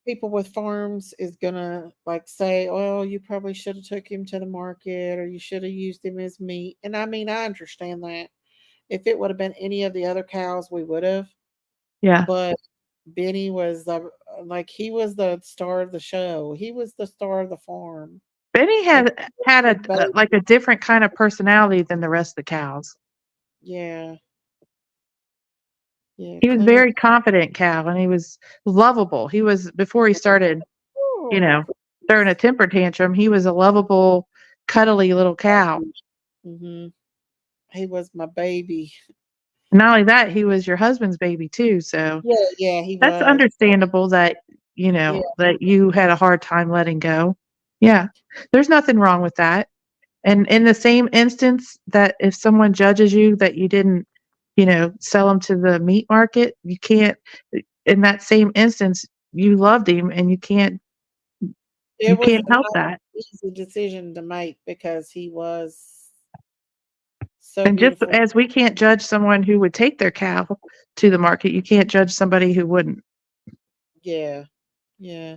People with farms is gonna like say, "Oh, you probably should have took him to the market, or you should have used him as meat." And I mean, I understand that. If it would have been any of the other cows, we would have. Yeah. But Benny was he was the star of the show. He was the star of the farm. Benny And had a different kind of personality than the rest of the cows. yeah, yeah, He was Clement. very confident cow, and he was lovable. He was, before he started, throwing a temper tantrum, he was a lovable, cuddly little cow. Mm-hmm. He was my baby. Not only that, he was your husband's baby too. So Yeah, he that's was. understandable that, that you had a hard time letting go. Yeah. There's nothing wrong with that. And in the same instance that if someone judges you that you didn't, sell them to the meat market, you can't, in that same instance, you loved him and you can't It was help not that. an easy decision to make because he was so And just beautiful. as we can't judge someone who would take their cow to the market, you can't judge somebody who wouldn't. Yeah, yeah.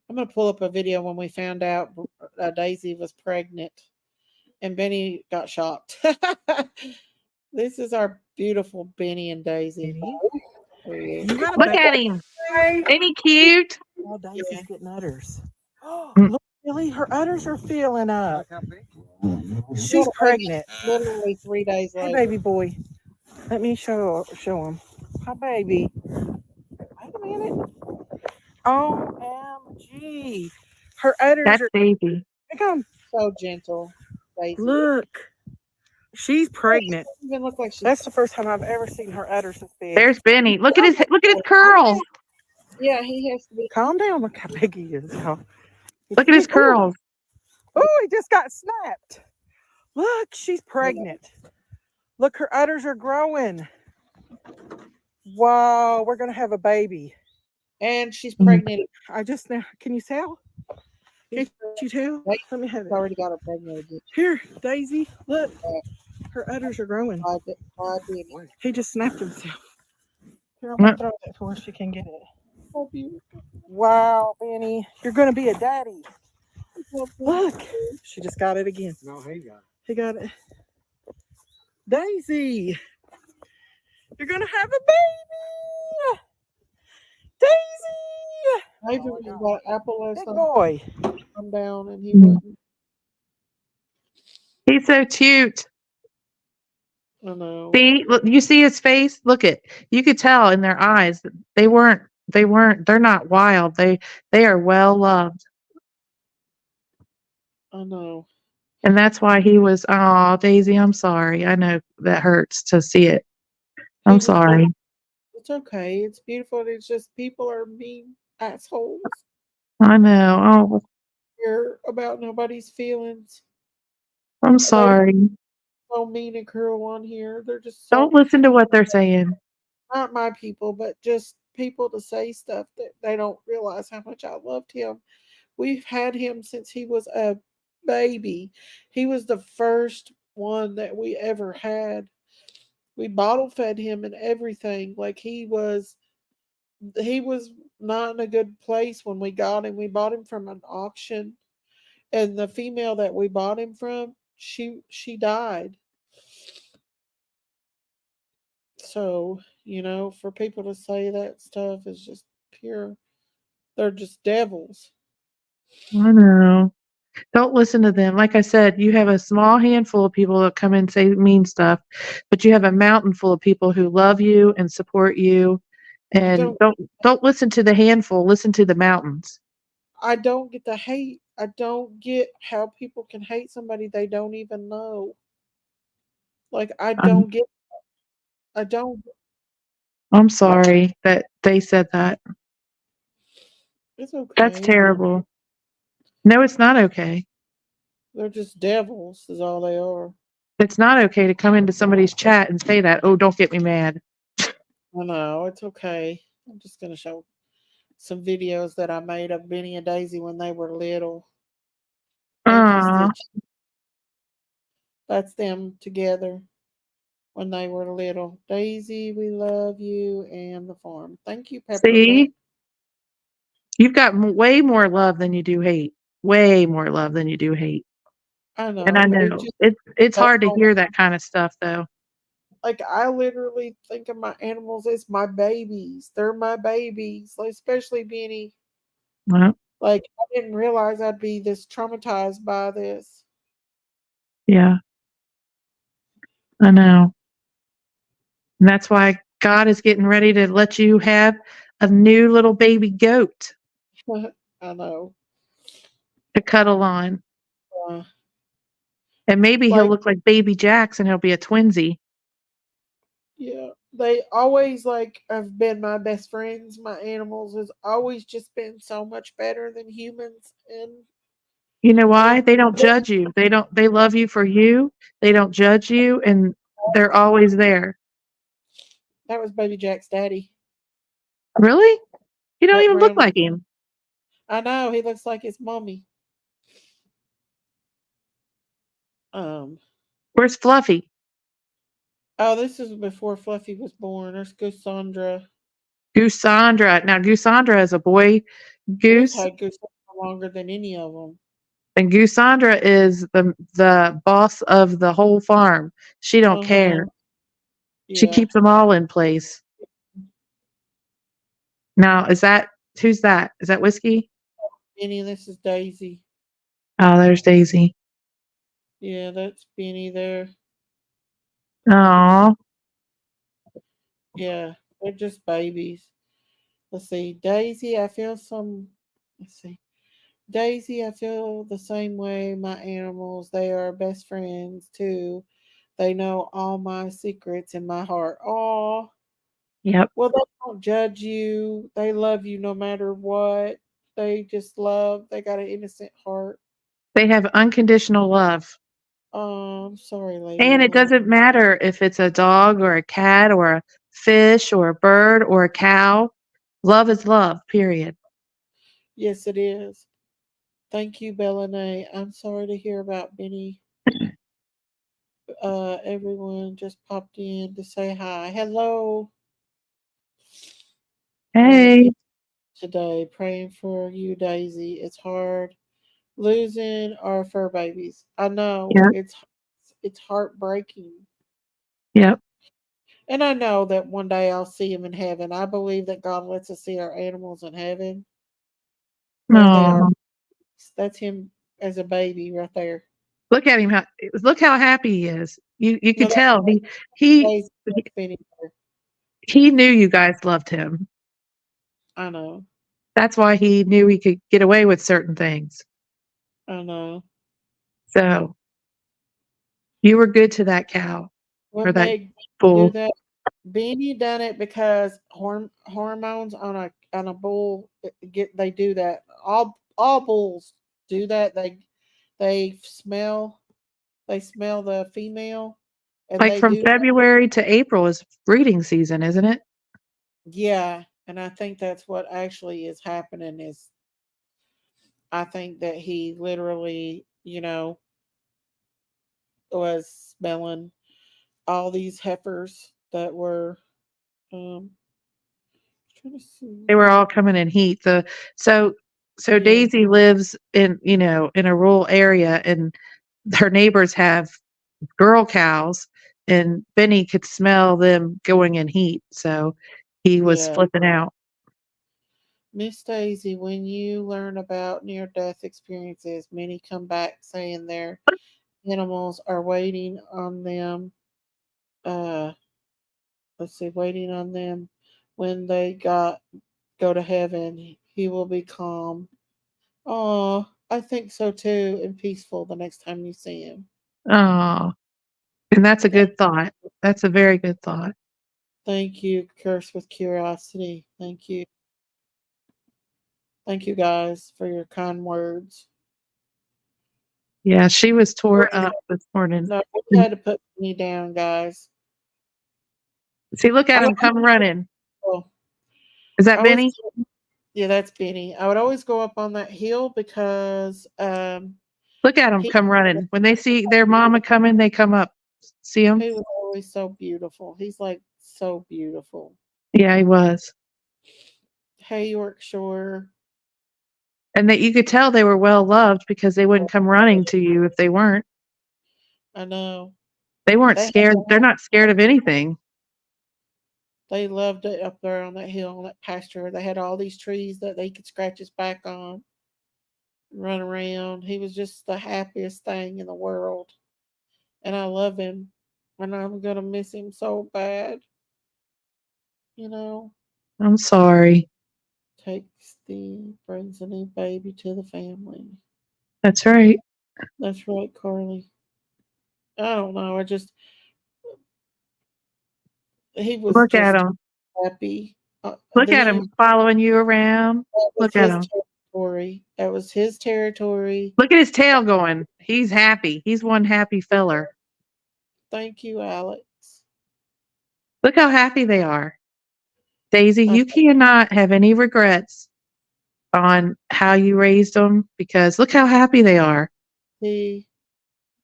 I'm gonna pull up a video when we found out Daisy was pregnant, and Benny got shocked. This is our beautiful Benny and Daisy. There he is. Look at him. Ain't he cute? Oh, Daisy's getting udders. Mm. Look, Billy, her udders are filling up. She's Little baby, pregnant. literally 3 days Hey, later. baby boy. Let me show him. Hi, baby. Wait a minute. OMG. Her udders That's are. baby. Come. So gentle, Daisy. Look. She's pregnant. It even look like she's. That's the first time I've ever seen her udders this big. There's Benny. Look at his curls. Yeah, he has to be. Calm down. Look how big he is. Look at his curls. Oh, he just got snapped. Look, she's pregnant. Look, her udders are growing. Wow, we're going to have a baby. And she's pregnant. I just now, can you tell? Can you tell? Let me have She's it. already got her pregnant again. Here, Daisy, look. Her udders are growing. He just snapped himself. Here, I'm going to throw that for her so she can get it. So beautiful. Wow, Benny, you're going to be a daddy. Look, she just got it again. No, he got it. He got it. Daisy, you're going to have a baby. Daisy. Maybe we got apple or Big something boy. come down and he wouldn't. He's so cute. I know. See, look, you see his face? You could tell in their eyes that they're not wild. They are well loved. I know. And that's why he was, oh, Daisy, I'm sorry. I know that hurts to see it. I'm sorry. It's okay. It's beautiful. It's just people are mean assholes. I know. Oh, Care about nobody's feelings. I'm They're sorry. so mean and cruel on here. They're just so Don't listen to what they're saying. not my people, but just people to say stuff that they don't realize how much I loved him. We've had him since he was a baby. He was the first one that we ever had. We bottle fed him and everything. Like he was not in a good place when we got him. We bought him from an auction, and the female that we bought him from, she died. So, for people to say that stuff is just pure. They're just devils. I know. Don't listen to them. Like I said, you have a small handful of people that come and say mean stuff, but you have a mountain full of people who love you and support you. I And don't don't listen to the handful, listen to the mountains. I don't get the hate. I don't get how people can hate somebody they don't even know. Like I I'm don't get I don't I'm sorry that they said that. it's That's okay. terrible. No, it's not okay. They're just devils is all they are. It's not okay to come into somebody's chat and say that. Oh, don't get me mad. I know, it's okay. I'm just gonna show some videos that I made of Benny and Daisy when they were little. Thank you, Aw, Stitch. That's them together when they were little. Daisy, we love you and the farm. Thank you, Peppermint. see, you've got way more love than you do hate. Way more love than you do hate. I And know, I but it know just it's that's hard to hear that kind of stuff, though. like I literally think of my animals as my babies. They're my babies, like, especially Benny. Well, Like I didn't realize I'd be this traumatized by this. yeah, I know. And that's why God is getting ready to let you have a new little baby goat I know. to cuddle on. Uh, And maybe he'll like look like baby Jax and he'll be a twinsy. yeah, they always like have been my best friends. My animals has always just been so much better than humans, You know why? and They don't judge you. They love you for you. They don't judge you and they're always there. that was Baby Jack's daddy. Really? You don't That even look brown. like him. I know he looks like his mommy. Um. Where's Fluffy? Oh, this is before Fluffy was born. There's Cassandra. Goosandra. Now Goosandra is a boy We've goose, had Cassandra longer than any of them. and Goosandra is the boss of the whole farm. She don't Uh huh. care. She Yeah. keeps them all in place. Now, who's that? Is that Whiskey? Benny, this is Daisy. Oh, there's Daisy. Yeah, that's Benny there. Oh, Yeah, they're just babies. Let's see. Daisy, I feel some. Let's see. Daisy, I feel the same way. My animals, they are best friends too. They know all my secrets in my heart. Oh, yep. well, they don't judge you. They love you no matter what. They just love. They got an innocent heart. They have unconditional love. I'm sorry, Lady And it Lord. doesn't matter if it's a dog or a cat or a fish or a bird or a cow. Love is love, period. Yes, it is. Thank you, Bellany. I'm sorry to hear about Benny. Everyone just popped in to say hi. Hello. Hey. It's today praying for you, Daisy. It's hard losing our fur babies. I know Yep. it's heartbreaking, Yep. and I know that one day I'll see him in heaven. I believe that God lets us see our animals in heaven. There they are. Oh, That's him as a baby right there. look at him. Look how happy he is. You No, could that's tell he Daisy. That's Benny there. he knew you guys loved him. I know. That's why he knew he could get away with certain things. I know. So you were good to that cow or What that made do bull. that? Beanie done it because hormones on a bull get they do that all bulls do that. They smell the female, and Like they from do that. February to April is breeding season, isn't it? Yeah, and I think that's what actually is happening. Is I think that he literally, was smelling all these heifers that were um trying to They were see. all coming in heat. So so Yeah, Daisy lives in, in a rural area, and her neighbors have girl cows, and Benny could smell them going in heat. So he was yeah. flipping out. Miss Daisy, when you learn about near death experiences, many come back saying their animals are waiting on them. Uh, let's see, waiting on them when they go to heaven. He will be calm. Oh, I think so too, and peaceful the next time you see him. Oh, and that's a Thank, good thought. That's a very good thought. thank you, Curse with Curiosity. Thank you guys for your kind words. Yeah, she was We tore up this morning. no, we had to put me down, guys. See, look I at would him come running. always, Is that I was Benny? yeah, that's Benny. I would always go up on that hill because Look at him he come running. When they see their mama coming, they come up. See him? he was always so beautiful. He's like so beautiful. Yeah, he was. Hey, Yorkshire. And that you could tell they were well loved because they wouldn't come running to you if they weren't. I know. They weren't They scared. They're not scared of anything. they loved it up there on that hill, on that pasture. They had all these trees that they could scratch his back on and run around. He was just the happiest thing in the world. And I love him. And I'm gonna miss him so bad. You know. I'm sorry. Brings a new baby to the family. That's right. That's right, Carly. I don't know. He was Look at just him. happy. Look at him following you around. That was Look at his him. territory. That was his territory. Look at his tail going. He's happy. He's one happy feller. Thank you, Alex. Look how happy they are. Daisy, Uh, you cannot have any regrets on how you raised them because look how happy they are. he,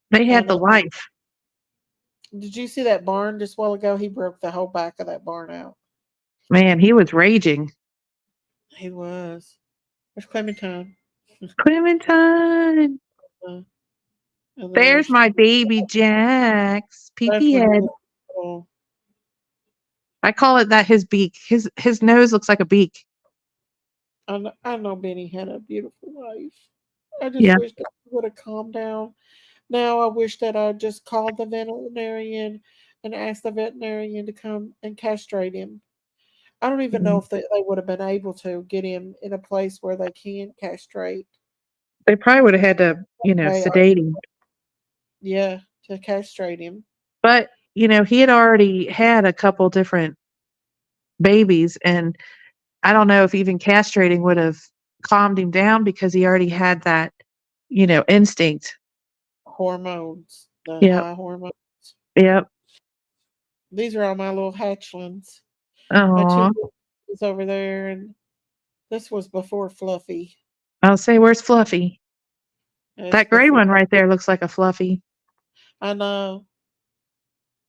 They I had the know. life. Did you see that barn just a while ago? He broke the whole back of that barn out. Man, he was raging. He was. There's Clementine. Clementine. Uh, and There's there's my baby Jax. that's Pee when he head. was little. I call it that his beak. His nose looks like a beak. I know Benny had a beautiful life. I just Yeah. wish that he would have calmed down. Now I wish that I just called the veterinarian and asked the veterinarian to come and castrate him. I don't even know if they would have been able to get him in a place where they can castrate. They probably would have had to, They are, sedate him. yeah, to castrate him. But, he had already had a couple different babies, and I don't know if even castrating would have calmed him down because he already had that, instinct. Hormones, the Yep. high hormones. Yep. These are all my little hatchlings. My Oh, two is over there, and this was before Fluffy. I'll say, where's Fluffy? It's That gray before. one right there looks like a Fluffy. I know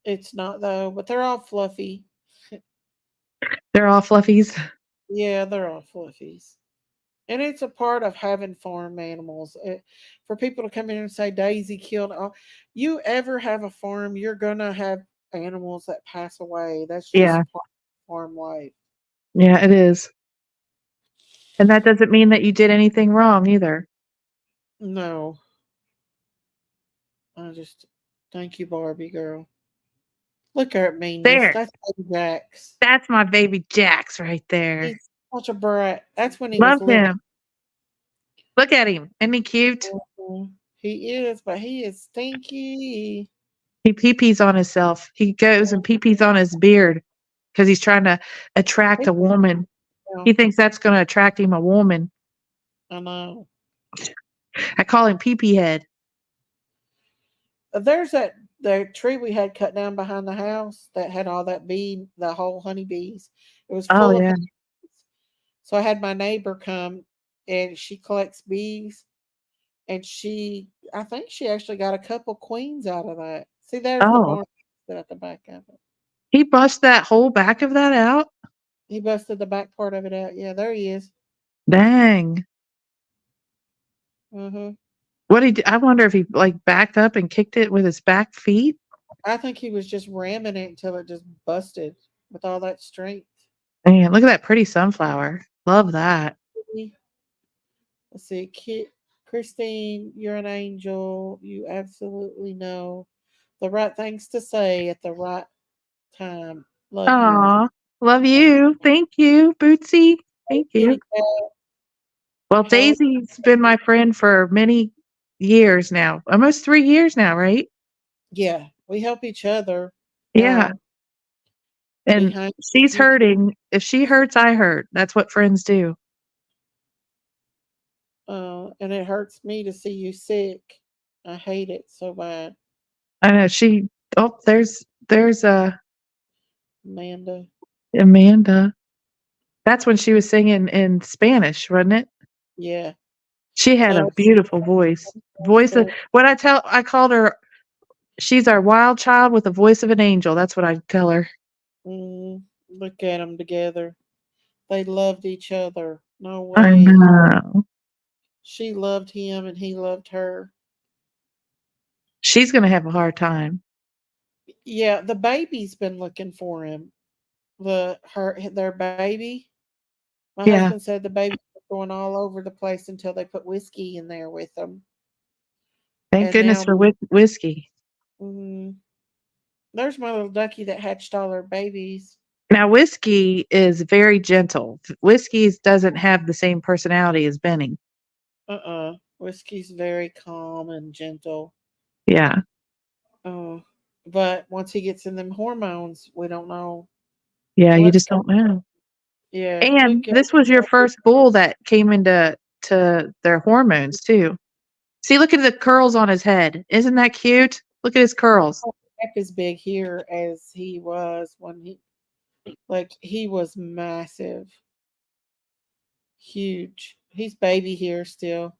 it's not though, but they're all fluffy. They're all Fluffies. Yeah, they're all fluffies. And it's a part of having farm animals. For people to come in and say Daisy killed all, you ever have a farm, you're gonna have animals that pass away. That's just Yeah. part of farm life. Yeah, it is. And that doesn't mean that you did anything wrong either. No, I just thank you, Barbie girl. Look at her meanness. There. That's Baby Jax. That's my baby Jax right there. He's such a brat. That's when he Love was little. him. Look at him. Isn't he cute? He is, but he is stinky. He pee-pees on himself. He goes and pee-pees on his beard because he's trying to attract a woman. He thinks that's going to attract him a woman. I know. I call him Pee-Pee Head. There's the tree we had cut down behind the house that had all that the whole honeybees. It was Oh full of yeah. honeybees. So I had my neighbor come, and she collects bees, and I think she actually got a couple queens out of that. See, there's the Oh, barn at the back of it. he bust that whole back of that out. He busted the back part of it out. Yeah, there he is. Dang. Hmm. What I wonder if he like backed up and kicked it with his back feet. I think he was just ramming it until it just busted with all that strength. Man, look at that pretty sunflower. Love that. Let's see, Christine, you're an angel. You absolutely know the right things to say at the right time. Love you. Aw, love you. Thank you, Bootsy. Hey, Thank you. kitty cat. Well, Helen, Daisy's been my friend for many years now. Almost 3 years now, right? yeah, we help each other Yeah. And behind the she's hurting. If she hurts, I hurt. That's what friends do. and it hurts me to see you sick. I hate it so bad, I know there's Amanda. Amanda. That's when she was singing in Spanish, wasn't it? Yeah, She had a no, beautiful voice. Voice of so, what I called her, she's our wild child with the voice of an angel. That's what I tell her. look at them together. They loved each other. No I way. know. She loved him and he loved her. She's gonna have a hard time. Yeah, the baby's been looking for him. Their baby. My Yeah. husband said the baby was going all over the place until they put whiskey in there with them. Thank And goodness now, for whiskey. mm, there's my little ducky that hatched all her babies. Now whiskey is very gentle. Whiskey doesn't have the same personality as Benny. Whiskey's very calm and gentle. Yeah. Oh, but once he gets in them hormones, we don't know Yeah, you what's just going. don't know. Yeah, And this was your first bull that came into their hormones too. See, look at the curls on his head. Isn't that cute? Look at his curls. half as big here as he was when he was massive, huge. He's baby here still.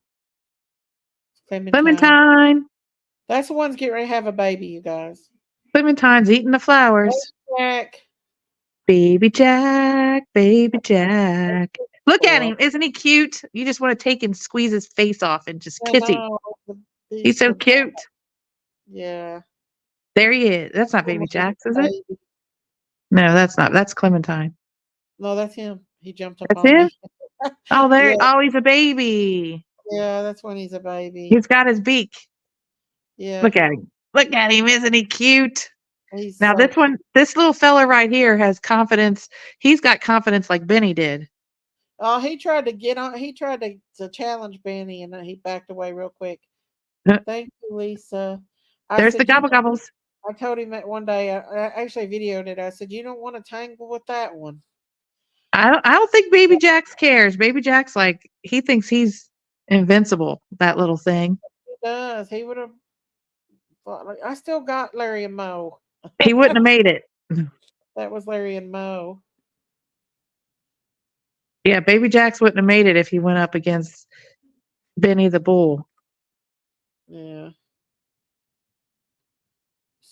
Clementine. Clementine. That's the ones getting ready to have a baby, you guys. Clementine's eating the flowers. Jack. Baby Jack, baby Jack. Look at him. Isn't he cute? You just want to take and squeeze his face off and just I kiss him. know. He's so cute. Yeah. There he is. That's not Baby Jack's, is it? No, that's not. That's Clementine. No, that's him. He jumped up That's on him? me. Oh, there. Yeah. Oh, he's a baby. Yeah, that's when he's a baby. He's got his beak. Yeah. Look at him. Look at him. Isn't he cute? He's Now, so this little fella right here has confidence. He's got confidence like Benny did. Oh, he tried to get on. He tried to challenge Benny, and then he backed away real quick. Thank you, Lisa. There's the gobble gobbles. I told him that one day. I actually videoed it. I said, "You don't want to tangle with that one." I don't think Baby Jax cares. Baby Jax, like, he thinks he's invincible, that little thing. He does. He would have. I still got Larry and Moe. He wouldn't have made it. That was Larry and Moe. Yeah, Baby Jax wouldn't have made it if he went up against Benny the Bull. Yeah.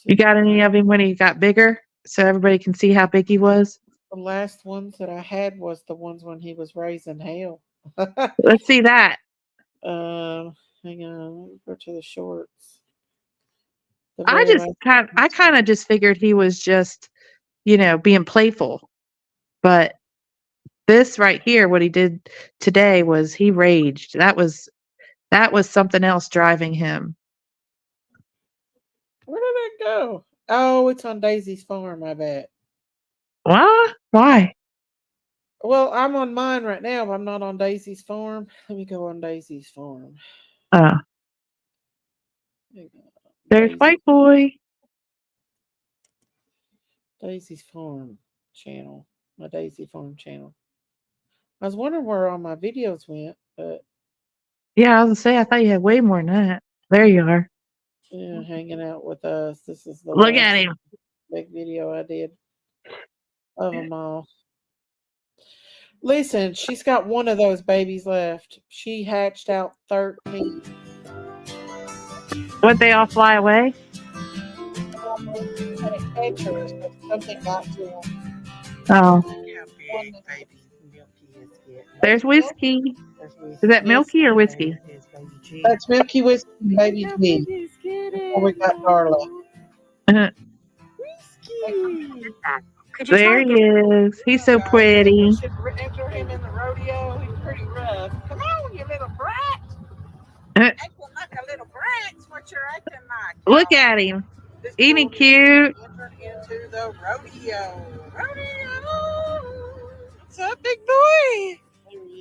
You got any of him when he got bigger so everybody can see how big he was? The last ones that I had was the ones when he was raising hell. Let's see that. Hang on. Go to the shorts. I kind of just figured he was just, being playful. But this right here, what he did today was he raged. That was something else driving him. Where did it go? Oh, it's on Daisy's farm, I bet. What? Why? Well, I'm on mine right now, but I'm not on Daisy's farm. Let me go on Daisy's farm. There's White Boy. Daisy's farm channel. My Daisy farm channel. I was wondering where all my videos went, but Yeah, I was gonna say, I thought you had way more than that. There you are. Yeah, hanging out with us. This is the Look at last him. big video I did of them all. Listen, she's got one of those babies left. She hatched out 13. Would they all fly away? Had catchers, but something got to them. Oh, How big baby Milky is getting. there's Whiskey. There's Is that Milky or Whiskey? There's baby G. That's Milky Whiskey and Baby How G. big is getting? Oh, we got Darla. Whiskey. There he is. He's so pretty. We should enter him in the rodeo. He's pretty rough. Come on, you little brat. Acting like a little brat's what you're acting like. Look at him. This Ain't he bull is cute? entered into the rodeo. Rodeo. What's up, big boy?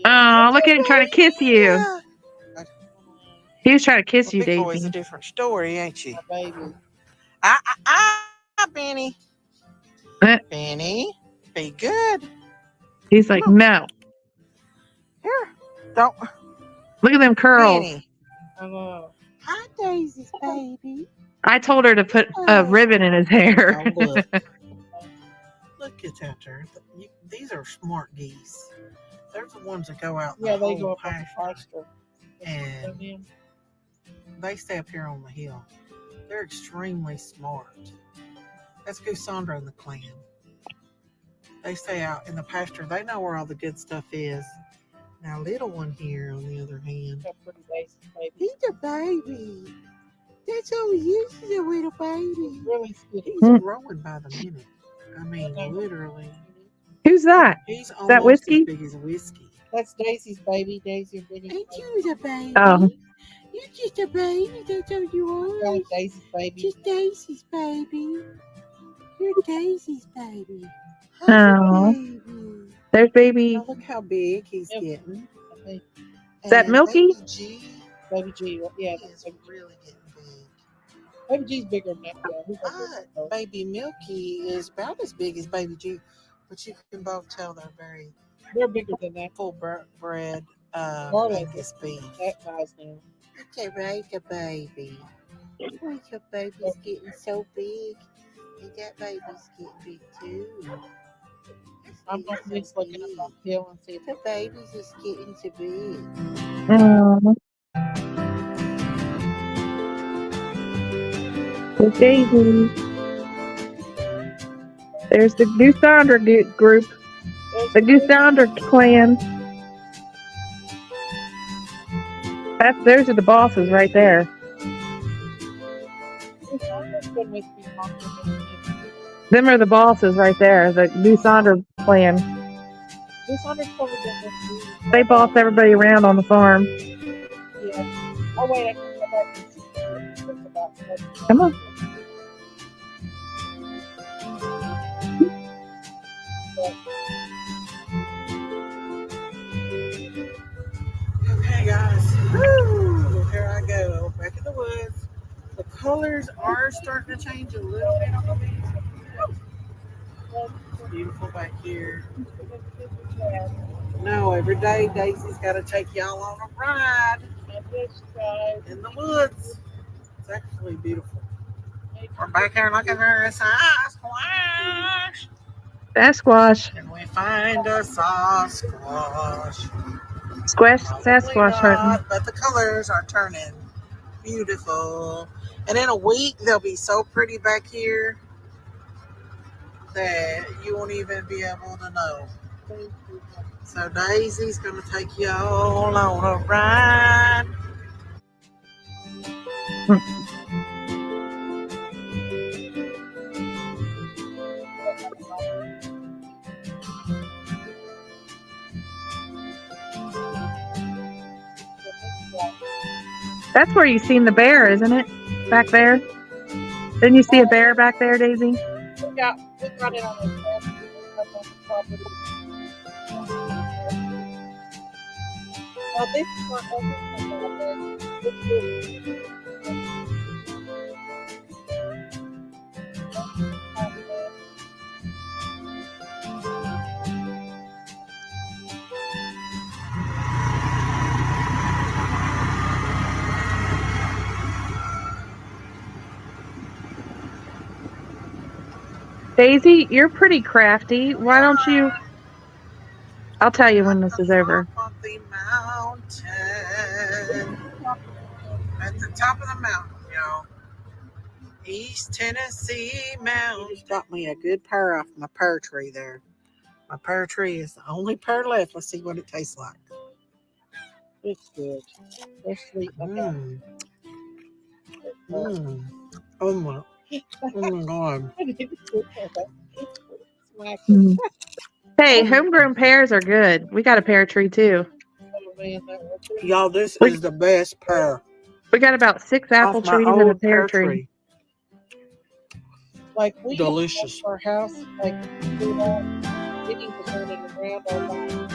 Oh, look at him trying to kiss you. Yeah. He was trying to kiss you, Big boy's a Daisy. different story, ain't she? My baby. Benny. Eh. Benny, be good. He's like, no. Here, don't. Look at them curls. Benny. Hello. Hi, Daisy's baby. I told her to put a ribbon in his hair. Oh, look. Look at that there. These are smart geese. They're the ones that go out in Yeah, the they whole go up on the pasture. pasture. And they stay up here on the hill. They're extremely smart. That's Goosandra and the clan. They stay out in the pasture. They know where all the good stuff is. Now, little one here, on the other hand, Got pretty Daisy baby. he's a baby. That's all he is. He's a little baby. Really skinny. He's growing by the minute. I mean, literally. Who's that? He's almost that Whiskey? as big as Whiskey. That's Daisy's baby. Daisy and Benny's Ain't baby. you the baby? Oh. You're just a baby. That's all you are. Got Daisy's baby. Just Daisy's baby. You're Daisy's baby. Oh. Baby. There's baby. Now look how big he's Yep. getting. Baby Is that And Milky? Baby G G. Yeah, is that's Baby G. really getting big. Baby G's bigger than that. Yeah, he's like this, But though. Baby Milky is about as big as Baby G, but you can both tell they're very They're bigger than that. full-bred Darla Angus beef. That size now. Look at Rika, baby. Look, your baby's getting so big. And that baby's getting big too. I'm not just looking up on the hill and see if The baby's just getting too big. Oh. There's Daisy. There's the Goosandra group. The Goosandra clan. Those are the bosses right there. Them are the bosses right there. The Goosandra clan. They boss everybody around on the farm. Yeah. Oh wait, I can come back and see what it's about. Come on. Okay, guys. Woo! Here I go. Back in the woods. The colors are starting to change a little bit on these. It's beautiful back here. No, every day Daisy's got to take y'all on a ride in the woods. It's actually beautiful. We're back here looking for a Sasquatch. Sasquatch. And we find a Sasquatch. Sasquatch Probably hunting. not, but the colors are turning beautiful. And in a week, they'll be so pretty back here that you won't even be able to know. So Daisy's going to take y'all on a ride. That's where you seen the bear, isn't it? Back there. Didn't you see a bear back there, Daisy? We got it on the up on the property. Well, this is not Daisy, you're pretty crafty. Why don't you? I'll tell you when this is over. Up on the mountain. At the top of the mountain, y'all. East Tennessee mountain. Just got me a good pear off my pear tree there. My pear tree is the only pear left. Let's see what it tastes like. It's good. They're sweet. Mmm. Mmm. Oh my. Oh my God. Mm. Hey, homegrown pears are good. We got a pear tree too. Y'all, this We- is the best pear. We got about 6 apple Off my trees and a old pear tree. Like we Delicious. our house, like we all Vinny was running around all night.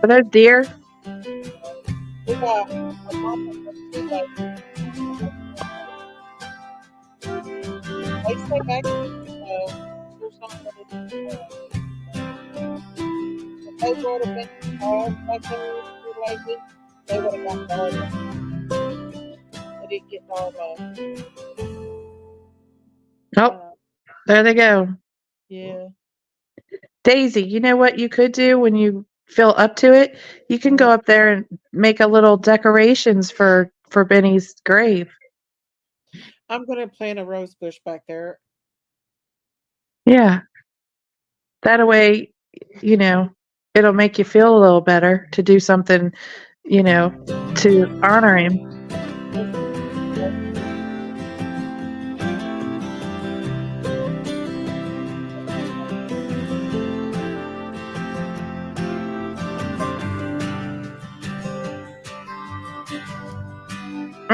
Are those deer? We got a mama from two days. They stay back, there's not gonna be if they would have been all like they were related, they would have got all. They didn't get all Oh, there they go. yeah. Daisy, you know what you could do when you feel up to it? You can go up there and make a little decorations for Benny's grave. I'm gonna plant a rose bush back there. Yeah. That way, you know, it'll make you feel a little better to do something, you know, to honor him.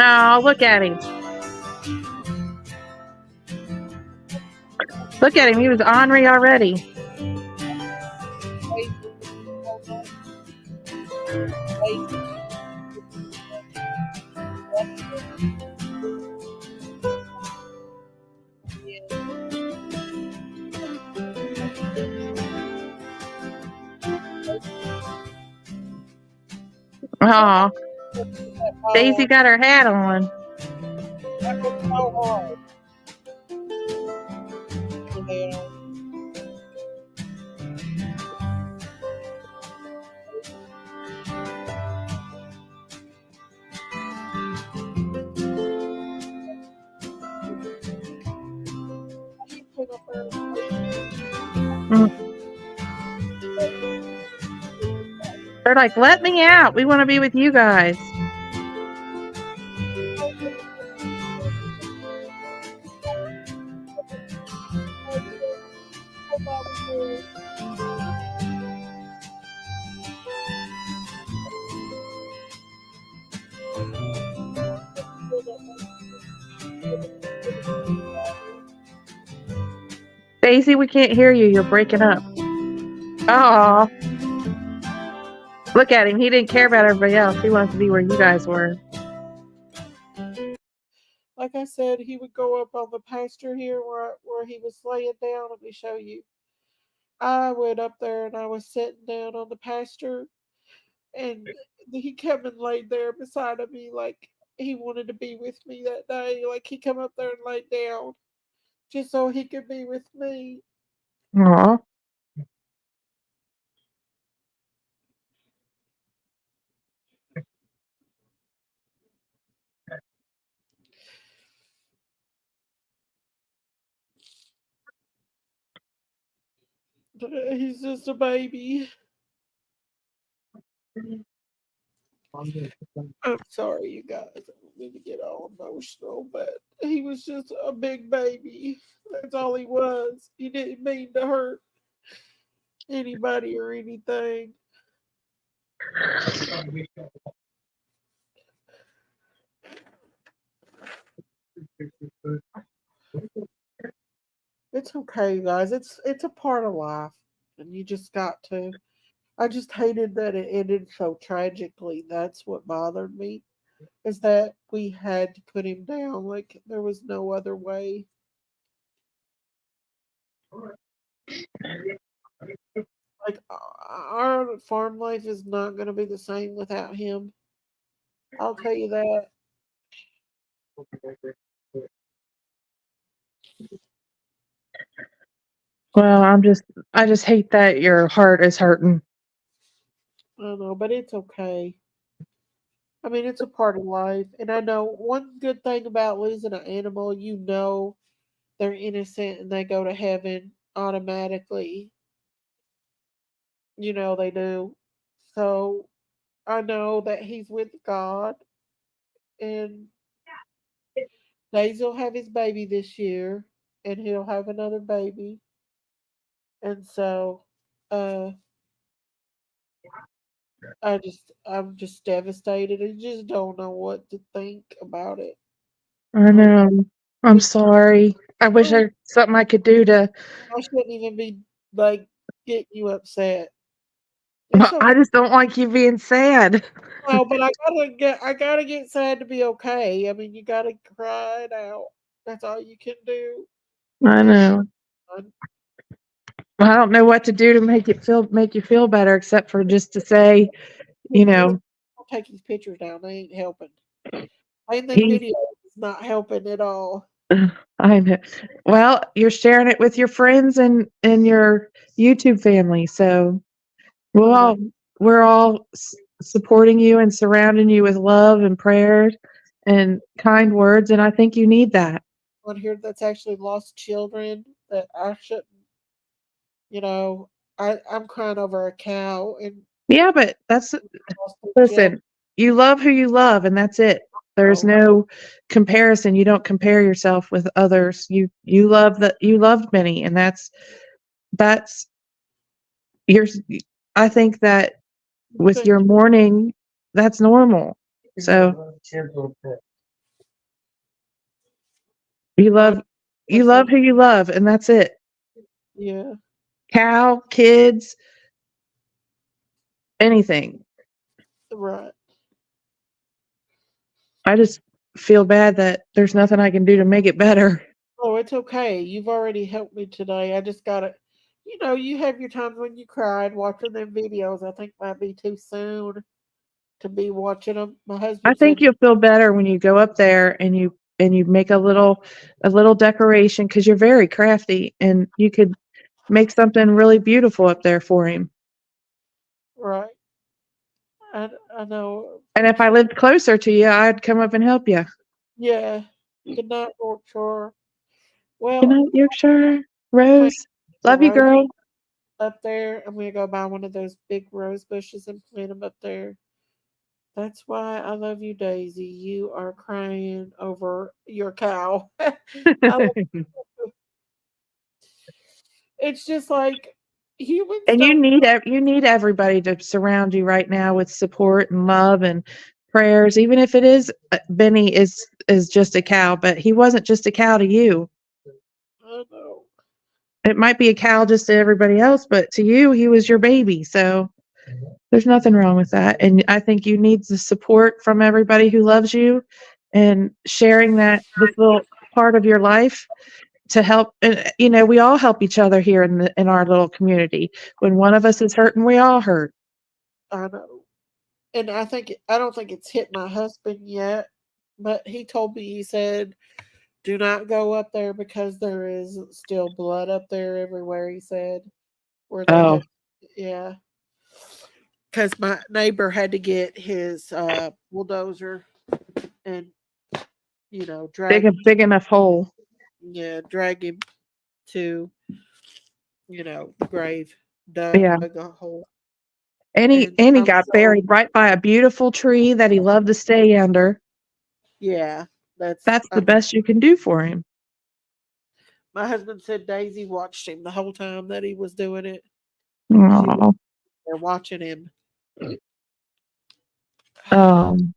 Oh, look at him. Look at him. He was ornery already. Oh, Daisy got her hat on. That was so hard. They're like, let me out. We want to be with you guys. Daisy, we can't hear you. You're breaking up. Oh, look at him. He didn't care about everybody else. He wants to be where you guys were. Like I said, he would go up on the pasture here where he was laying down. Let me show you. I went up there and I was sitting down on the pasture, and he came and laid there beside of me like he wanted to be with me that day. Like he come up there and laid down just so he could be with me. Aw. He's just a baby. I'm sorry, you guys. I don't mean to get all emotional, but he was just a big baby. That's all he was. He didn't mean to hurt anybody or anything. It's okay, you guys. It's a part of life, and you just got to. I just hated that it ended so tragically. That's what bothered me. is that we had to put him down. Like there was no other way. Like our farm life is not going to be the same without him. I'll tell you that. Well, I just hate that your heart is hurting. I don't know, but it's okay. I mean, it's a part of life. And I know one good thing about losing an animal, you know they're innocent and they go to heaven automatically. You know they do. So I know that he's with God and Daisy will have his baby this year and he'll have another baby. And so uh I'm just devastated. I just don't know what to think about it. I Like know. I'm it's sorry. I wish oh, there something I could do to. I shouldn't even be like getting you upset. It's I okay. just don't like you being sad. Well, but I gotta get sad to be okay. I mean, you gotta cry it out. That's all you can do. I And know. I don't know what to do to make you feel better, except for just to say, you just know, take these pictures down. They ain't helping. Playing them he's. videos is not helping at all. I know. Well, you're sharing it with your friends and your YouTube family, so we'll I know. all we're all supporting you and surrounding you with love and prayers and kind words, and I think you need that. One here that's actually lost children that I shouldn't. You know, I'm crying over a cow and Yeah, but that's lost their children. listen. You love who you love, and that's it. There's So no comparison. You don't compare yourself with others. You love that you loved many, and that's your. I think that with thank your mourning, that's normal. So you I love you appreciate. love who you love, and that's it. Yeah, Cow, kids, anything. right. I just feel bad that there's nothing I can do to make it better. Oh, it's okay. You've already helped me today. I just gotta, you have your times when you cried watching them videos. I think might be too soon to be watching them. My I husband think said, you'll feel better when you go up there and you make a little decoration because you're very crafty and you could make something really beautiful up there for him. right. I know. And if I lived closer to you, I'd come up and help you. Yeah. Good night, Yorkshire. Good Well, night, Yorkshire. plant Rose. a Love you, rose girl. up there. I'm gonna go buy one of those big rose bushes and plant them up there. That's why I love you, Daisy. You are crying over your cow. I It's just like humans And don't. you need everybody to surround you right now with support and love and prayers, even if it is Benny is just a cow, but he wasn't just a cow to you. I know. It might be a cow just to everybody else, but to you, he was your baby. So there's nothing wrong with that. And I think you need the support from everybody who loves you and sharing that this little part of your life to help. And you know, we all help each other here in our little community. When one of us is hurting, we all hurt. I know. And I don't think it's hit my husband yet, but he told me, he said, "Do not go up there because there is still blood up there everywhere." He said, where they Oh, had, yeah, because my neighbor had to get his bulldozer and drag, big enough hole. yeah, drag him to the grave, dug Yeah. a hole, And and he I'm got so, buried right by a beautiful tree that he loved to stay under. yeah, that's That's the best you can do for him. my husband said Daisy watched him the whole time that he was doing it. She was Oh, there watching him. um,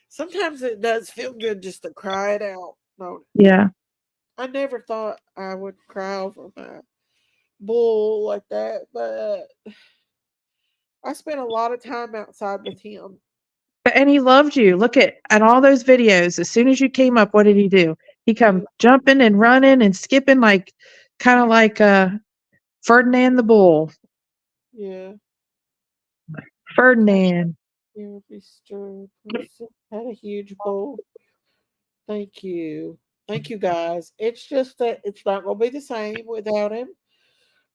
Sometimes it does feel good just to cry it out. No, yeah. I never thought I would cry over my bull like that, but I spent a lot of time outside with him. And he loved you. Look at all those videos. As soon as you came up, what did he do? He come jumping and running and skipping like kind of like Ferdinand the Bull. Yeah. Ferdinand. Here be stirred. Had a huge bowl. Thank you. Thank you guys. It's just that it's not gonna be the same without him.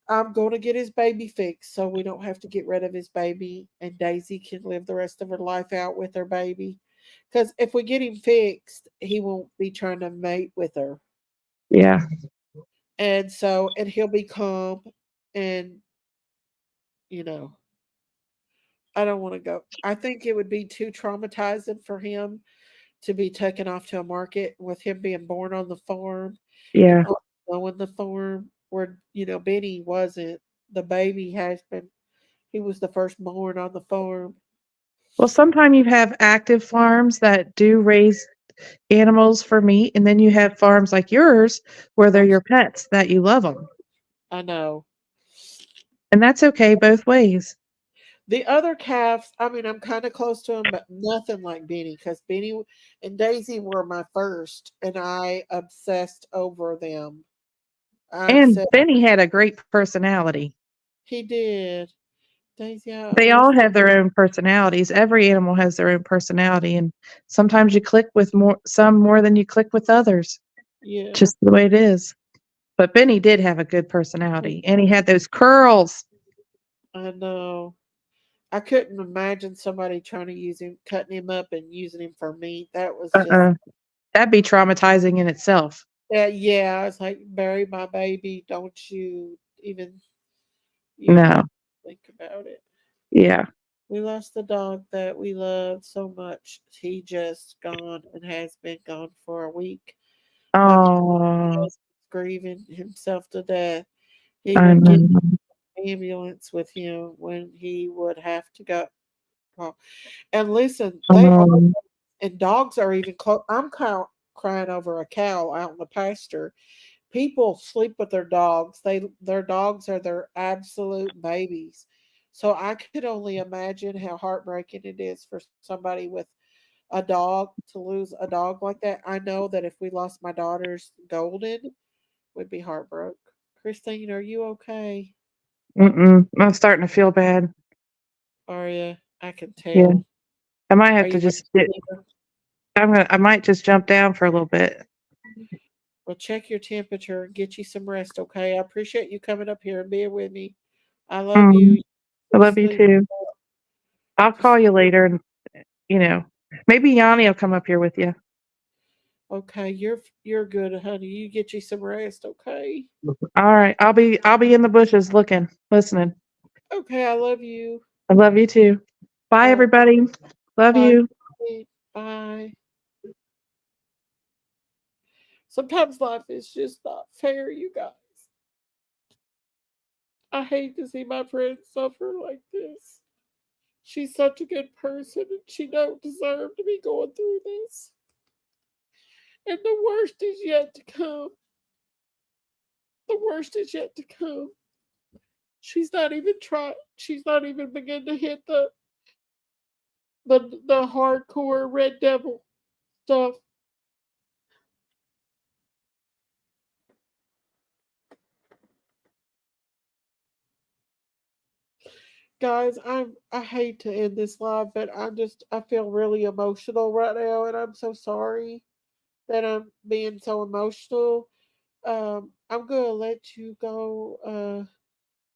I'm gonna get his baby fixed so we don't have to get rid of his baby and Daisy can live the rest of her life out with her baby. Because if we get him fixed, he won't be trying to mate with her. Yeah. And he'll be calm and you know, I don't want to go. I think it would be too traumatizing for him to be taken off to a market with him being born on the farm and Yeah. us knowing the farm where, Benny wasn't. The baby has been, he was the first born on the farm. Well, sometimes you have active farms that do raise animals for meat, and then you have farms like yours where they're your pets that you love them. I know. And that's okay both ways. The other calves, I mean, I'm kind of close to them, but nothing like Benny because Benny and Daisy were my first, and I obsessed over them. I And obsessed. Benny had a great personality. He did. Daisy, I They all miss have them. their own personalities. Every animal has their own personality, and sometimes you click with some more than you click with others. Yeah, Just the way it is. But Benny did have a good personality, and he had those curls. I know. I couldn't imagine somebody trying to use him, cutting him up and using him for meat. That was just, Uh-uh. That'd be traumatizing in itself. yeah. I was like, bury my baby. Don't you even No. think about it. Yeah. We lost the dog that we loved so much. He just gone and has been gone for a week. My Oh, husband's grieving himself to death. He I would get know. an ambulance with him when he would have to go. Oh, and listen, they are, Um, and dogs are even close. I'm crying over a cow out in the pasture. People sleep with their dogs. Their dogs are their absolute babies. So I could only imagine how heartbreaking it is for somebody with a dog to lose a dog like that. I know that if we lost my daughter's Golden, we'd be heartbroken. Christine, are you okay? I'm starting to feel bad. Are you? I can Yeah. tell. I might Are have to you just ready for dinner? I might just jump down for a little bit. Well, check your temperature and get you some rest, okay? I appreciate you coming up here and being with me. I love Mm, you. I love you Sleep. too. I'll call Just you later and, you know, maybe Yanni will come up here with you. okay. You're good, honey. You get you some rest, okay? All right. I'll be in the bushes looking, listening. Okay. I love you. I love you too. Bye Bye. everybody. Love Bye. you. Bye. Sometimes life is just not fair, you guys. I hate to see my friend suffer like this. She's such a good person and she don't deserve to be going through this. And the worst is yet to come. The worst is yet to come. She's not even trying. She's not even begun to hit the hardcore Red Devil stuff. Guys, I hate to end this live, but I feel really emotional right now, and I'm so sorry that I'm being so emotional. I'm gonna let you go.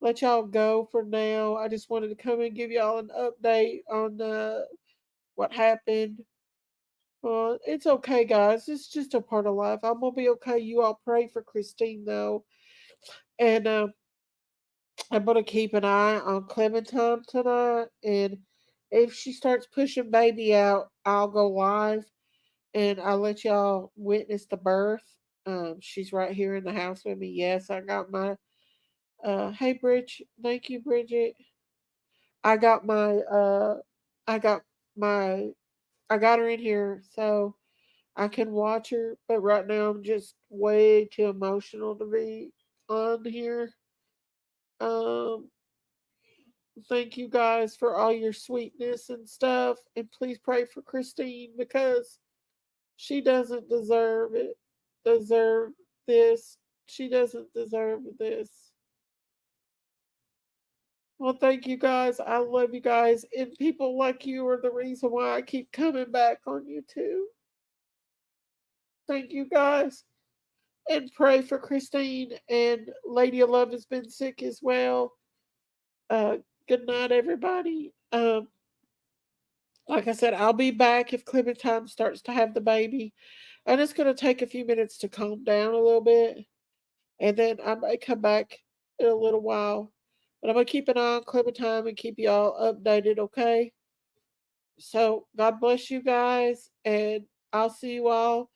Let y'all go for now. I just wanted to come and give y'all an update on what happened. It's okay, guys. It's just a part of life. I'm gonna be okay. You all pray for Christine though, and I'm gonna keep an eye on Clementine tonight. And if she starts pushing baby out, I'll go live and I'll let y'all witness the birth. She's right here in the house with me. Yes, I got my. Hey, Bridge. Thank you, Bridget. I got my. I got my. I got her in here, so I can watch her, but right now I'm just way too emotional to be on here. Um, Thank you guys for all your sweetness and stuff. And please pray for Christine because she doesn't deserve this. She doesn't deserve this. Well, thank you guys. I love you guys. And people like you are the reason why I keep coming back on YouTube. Thank you guys. And pray for Christine. And Lady of Love has been sick as well. Good night, everybody. Like I said, I'll be back if Clementine starts to have the baby. And it's going to take a few minutes to calm down a little bit. And then I may come back in a little while. But I'm going to keep an eye on Clementine and keep y'all updated, okay? So, God bless you guys. And I'll see you all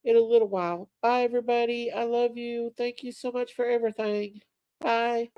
in a little while. Bye, everybody. I love you. Thank you so much for everything. Bye.